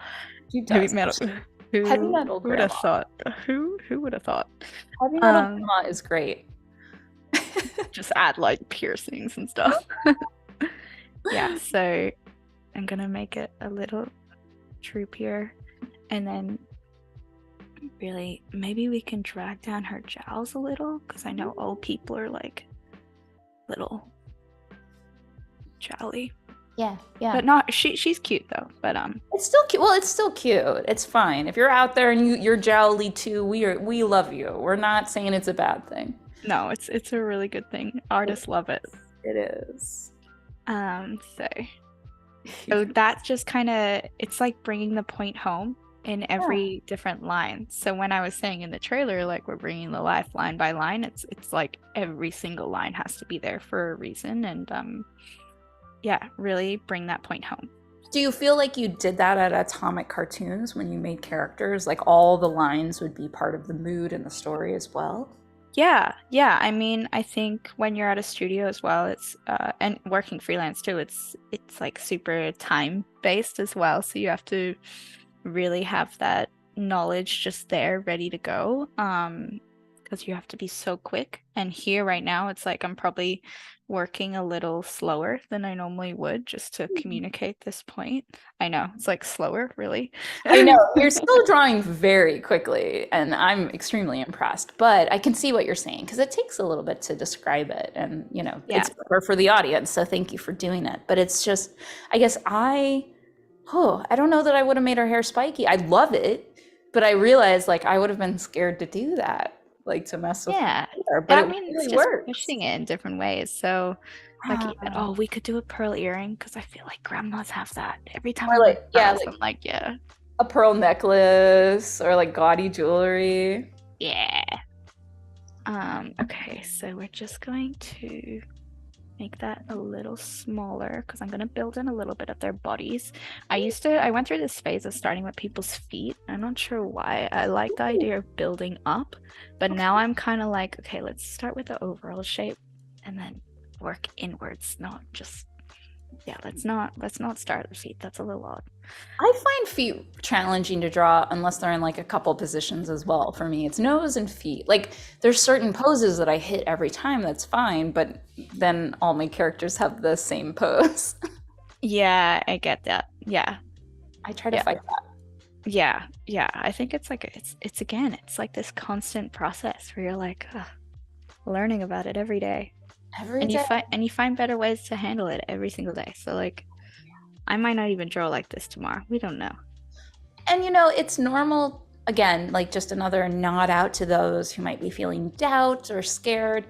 She does. Heavy metal. Heavy metal Who would have grandma. thought? Who would have thought? Heavy metal grandma is great. Just add like piercings and stuff. Yeah, so I'm gonna make it a little droopier, and then really maybe we can drag down her jowls a little, because I know old people are like little jowly. Yeah, yeah. But not she's cute though. But it's still cute. Well, it's still cute. It's fine. If you're out there and you're jowly too, we love you. We're not saying it's a bad thing. No, it's a really good thing. Artists love it. It is. So that's just kind of, it's like bringing the point home in every different line. So when I was saying in the trailer, like we're bringing the life line by line, it's like every single line has to be there for a reason, and yeah, really bring that point home. Do you feel like you did that at Atomic Cartoons when you made characters? Like all the lines would be part of the mood and the story as well? Yeah. I mean, I think when you're at a studio as well, it's and working freelance too, it's like super time based as well. So you have to really have that knowledge just there ready to go, because you have to be so quick. And here right now, it's like I'm probably working a little slower than I normally would just to communicate this point. I know it's like slower, really. I know you're still drawing very quickly, and I'm extremely impressed. But I can see what you're saying because it takes a little bit to describe it, and it's better for the audience. So thank you for doing it. But it's just, I guess I don't know that I would have made her hair spiky. I love it, but I realized like I would have been scared to do that. Like to mess with her, but I mean, it's just pushing it in different ways. So like we could do a pearl earring, because I feel like grandmas have that every time. Or like I'm like a pearl necklace or like gaudy jewelry. Okay, so we're just going to make that a little smaller, because I'm going to build in a little bit of their bodies. I went through this phase of starting with people's feet. I'm not sure why. I like the idea of building up, but now I'm kind of like, okay, let's start with the overall shape and then work inwards, not just let's not start at the feet. That's a little odd. I find feet challenging to draw unless they're in like a couple positions as well. For me, it's nose and feet. Like there's certain poses that I hit every time, that's fine, but then all my characters have the same pose. Yeah, I get that. Yeah. I try to fight that. Yeah. I think it's like it's like this constant process where you're like learning about it every day. You find better ways to handle it every single day. So like I might not even draw like this tomorrow. We don't know. And it's normal, again, like just another nod out to those who might be feeling doubt or scared.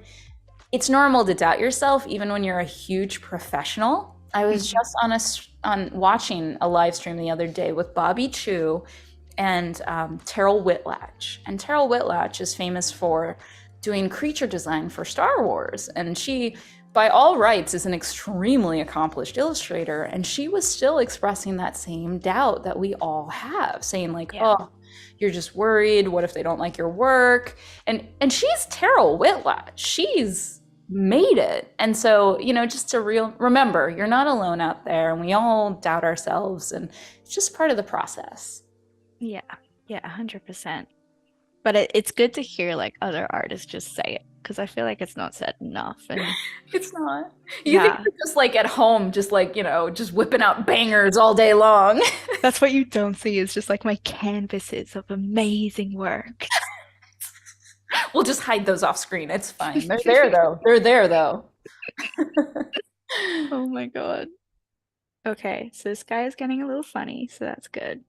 It's normal to doubt yourself even when you're a huge professional. I was just on watching a live stream the other day with Bobby Chu and Terrell Whitlatch. And Terrell Whitlatch is famous for doing creature design for Star Wars. And she, by all rights, is an extremely accomplished illustrator. And she was still expressing that same doubt that we all have, saying like, Yeah. oh, you're just worried. What if they don't like your work? And she's Terrell Whitlatch. She's made it. And so, just to remember, you're not alone out there, and we all doubt ourselves, and it's just part of the process. Yeah. Yeah, 100%. But it's good to hear like other artists just say it, because I feel like it's not said enough. And It's not. You think you're just like at home, just like, just whipping out bangers all day long. that's what you don't see, is just like my canvases of amazing work. We'll just hide those off screen. It's fine. They're there though. They're there though. Oh my God. Okay, so this guy is getting a little funny, so that's good.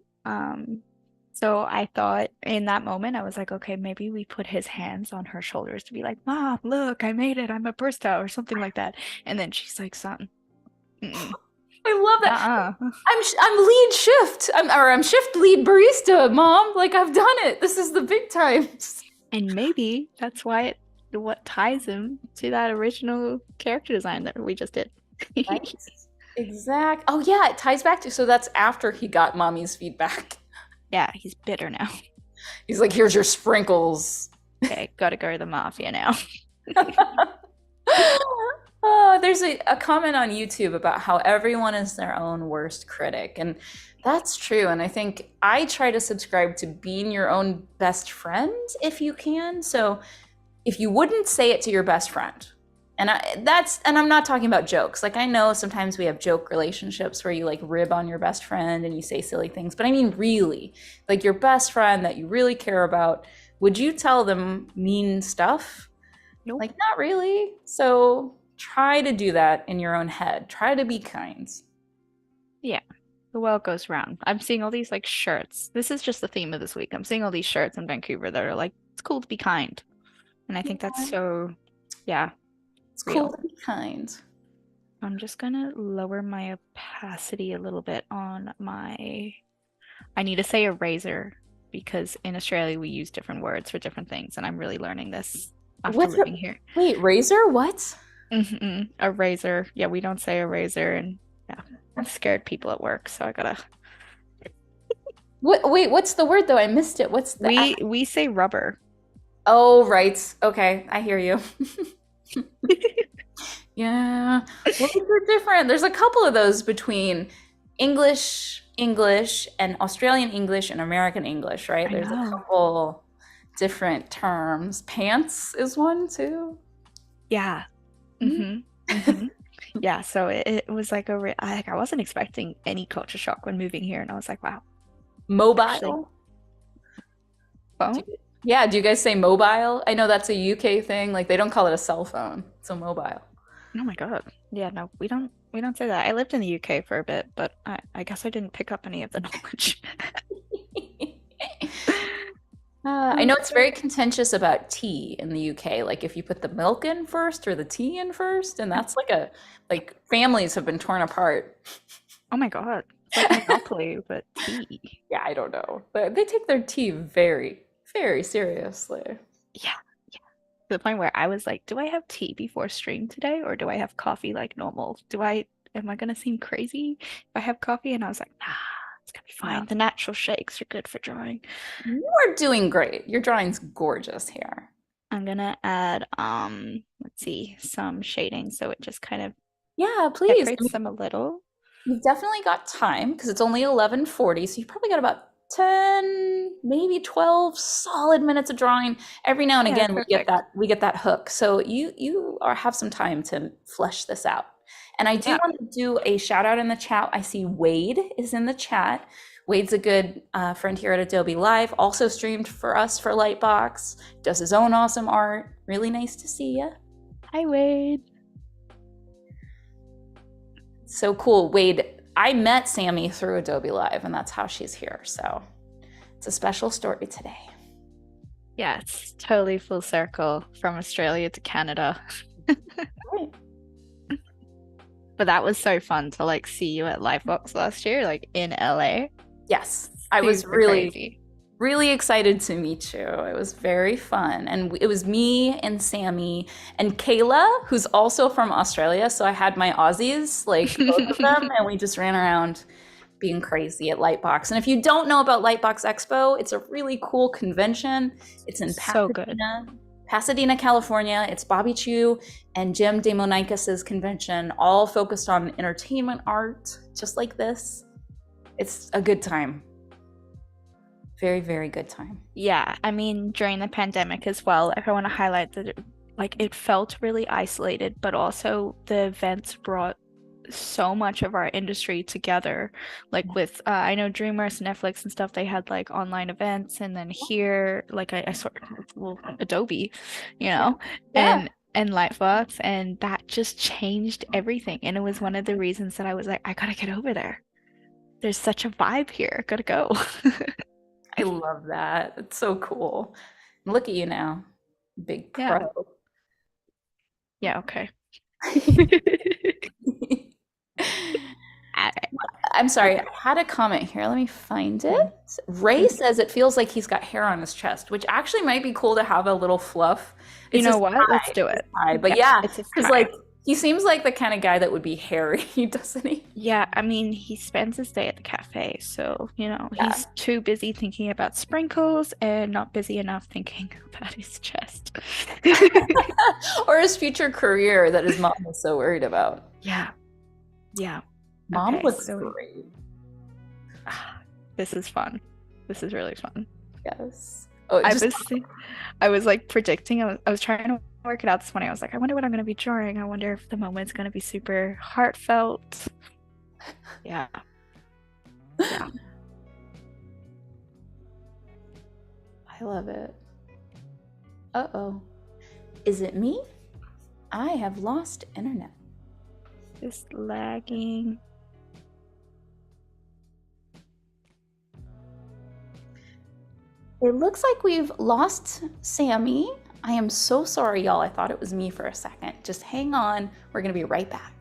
So I thought in that moment, I was like, okay, maybe we put his hands on her shoulders to be like, Mom, look, I made it. I'm a barista or something like that. And then she's like, son, mm-mm. I love that. I'm lead shift. I'm shift lead barista, Mom. Like, I've done it. This is the big times. And maybe that's why what ties him to that original character design that we just did. Right? Exact. Oh yeah, it ties back to, so that's after he got Mommy's feedback. Yeah, he's bitter now. He's like, here's your sprinkles. Okay, gotta go to the mafia now. There's a comment on YouTube about how everyone is their own worst critic. And that's true. And I think I try to subscribe to being your own best friend if you can. So if you wouldn't say it to your best friend, and I'm not talking about jokes. Like, I know sometimes we have joke relationships where you like rib on your best friend and you say silly things, but I mean, really, like your best friend that you really care about, would you tell them mean stuff? Nope. Like, not really. So try to do that in your own head. Try to be kind. Yeah, the world goes round. I'm seeing all these like shirts. This is just the theme of this week. I'm seeing all these shirts in Vancouver that are like, it's cool to be kind. And I think that's so, yeah. It's cool to be kind. I'm just gonna lower my opacity a little bit on my, I need to say eraser, because in Australia we use different words for different things, and I'm really learning this after living here. Wait, razor? What? Eraser. Yeah, we don't say eraser, and yeah, I've scared people at work, so I gotta. Wait, what's the word though? I missed it. What's the we say rubber. Oh, right. Okay, I hear you. Yeah. Well, they're different. There's a couple of those between English, and Australian English and American English, right? There's a couple different terms. Pants is one too. Yeah. Yeah, so it was like I wasn't expecting any culture shock when moving here, and I was like, wow. Mobile? Phone? Yeah, do you guys say mobile? I know that's a UK thing. Like, they don't call it a cell phone. It's a mobile. Oh my God. Yeah, no, we don't say that. I lived in the UK for a bit, but I guess I didn't pick up any of the knowledge. I know it's very contentious about tea in the UK. Like, if you put the milk in first or the tea in first, and that's like families have been torn apart. Oh my God. It's like Monopoly, but tea. Yeah, I don't know. But they take their tea very, very seriously. Yeah. To the point where I was like, do I have tea before stream today, or do I have coffee like normal? Am I gonna seem crazy if I have coffee? And I was like, nah, it's gonna be fine. The natural shakes are good for drawing. You are doing great. Your drawing's gorgeous here. I'm gonna add let's see, some shading so it just kind of please decorates them a little. You've definitely got time because it's only 11:40, so you've probably got about 10, maybe 12 solid minutes of drawing. Every now and again we get that hook. So you have some time to flesh this out. And I do want to do a shout out in the chat. I see Wade is in the chat. Wade's a good friend here at Adobelive, also streamed for us for Lightbox, does his own awesome art. Really nice to see you. Hi, Wade. So cool. Wade, I met Sammy through Adobelive, and that's how she's here. So it's a special story today. Yeah, it's totally full circle from Australia to Canada. Right. But that was so fun to like see you at Livebox last year, like in LA. Yes, I was really crazy. Really excited to meet you. It was very fun. And it was me and Sammy and Kayla, who's also from Australia. So I had my Aussies, like both of them, and we just ran around being crazy at Lightbox. And if you don't know about Lightbox Expo, it's a really cool convention. It's in So good. Pasadena, California. It's Bobby Chu and Jim DeMonikis' convention, all focused on entertainment art, just like this. It's a good time. Very, very good time. Yeah, I mean, during the pandemic as well, I want to highlight that it felt really isolated, but also the events brought so much of our industry together. Like with I know DreamWorks, Netflix and stuff, they had like online events, and then here, like I sort of well, Adobe, you know, Yeah. and Lightbox, and that just changed everything. And it was one of the reasons that I was like, I gotta get over there. There's such a vibe here. Gotta go. I love that. It's so cool. Look at you now, big pro. Yeah. Yeah, okay. I'm sorry, I had a comment here. Let me find it. Mhm. Ray says it feels like he's got hair on his chest, which actually might be cool to have a little fluff. You It's know his what? Let's do his it. tie. But Yeah, yeah, it's his because tie. like he seems like the kind of guy that would be hairy, doesn't he? Yeah, I mean, he spends his day at the cafe, so, Yeah. he's too busy thinking about sprinkles and not busy enough thinking about his chest. Or his future career that his mom was so worried about. Yeah, yeah. Mom Okay, looks so great. this is fun. This is really fun. Yes. Oh, I just was I was like predicting, I was trying to work it out this morning. I was like, I wonder what I'm going to be drawing. I wonder if the moment's going to be super heartfelt. Yeah. Yeah. I love it. Uh-oh. Is it me? I have lost internet. Just lagging. It looks like we've lost Sammy. I am so sorry, y'all. I thought it was me for a second. Just hang on. We're going to be right back.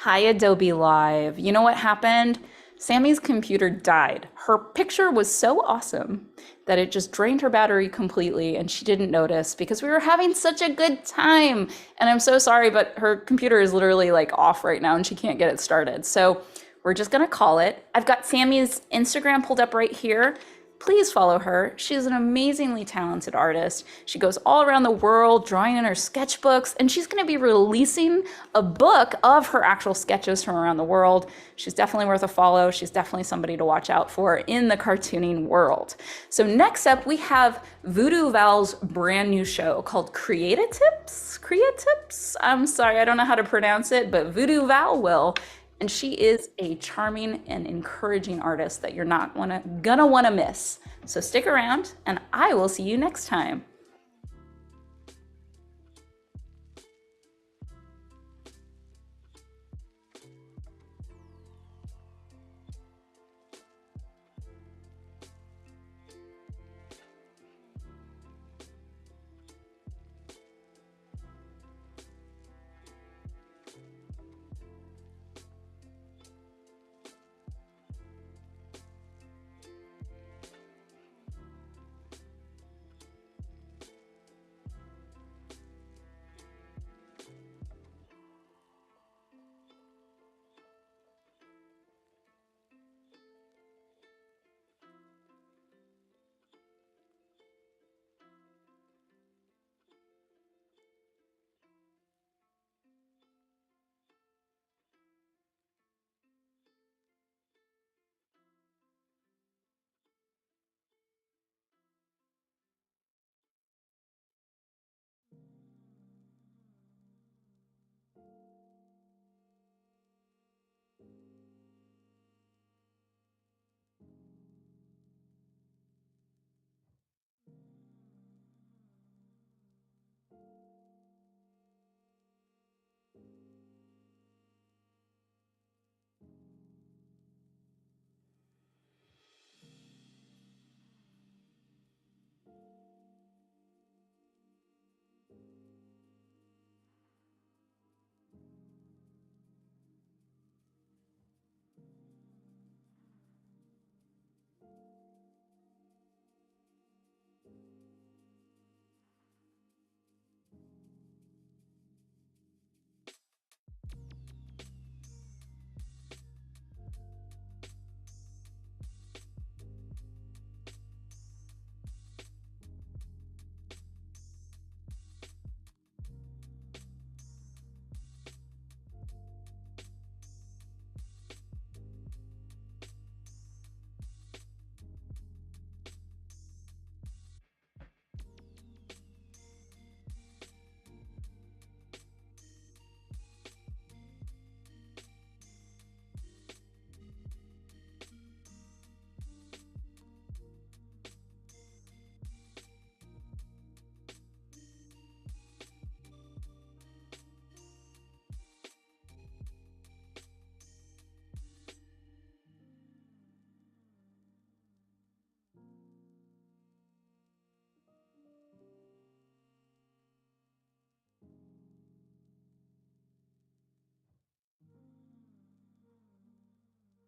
Hi, Adobe Live. You know what happened? Sammy's computer died. Her picture was so awesome that it just drained her battery completely and she didn't notice because we were having such a good time. And I'm so sorry, but her computer is literally like off right now and she can't get it started. So we're just gonna call it. I've got Sammy's Instagram pulled up right here. Please follow her. She's an amazingly talented artist. She goes all around the world drawing in her sketchbooks, and she's going to be releasing a book of her actual sketches from around the world. She's definitely worth a follow. She's definitely somebody to watch out for in the cartooning world. So next up, we have Voodoo Val's brand new show called Creatips? Creatips? I'm sorry, I don't know how to pronounce it, but Voodoo Val will. And she is a charming and encouraging artist that you're not gonna wanna miss. So stick around and I will see you next time.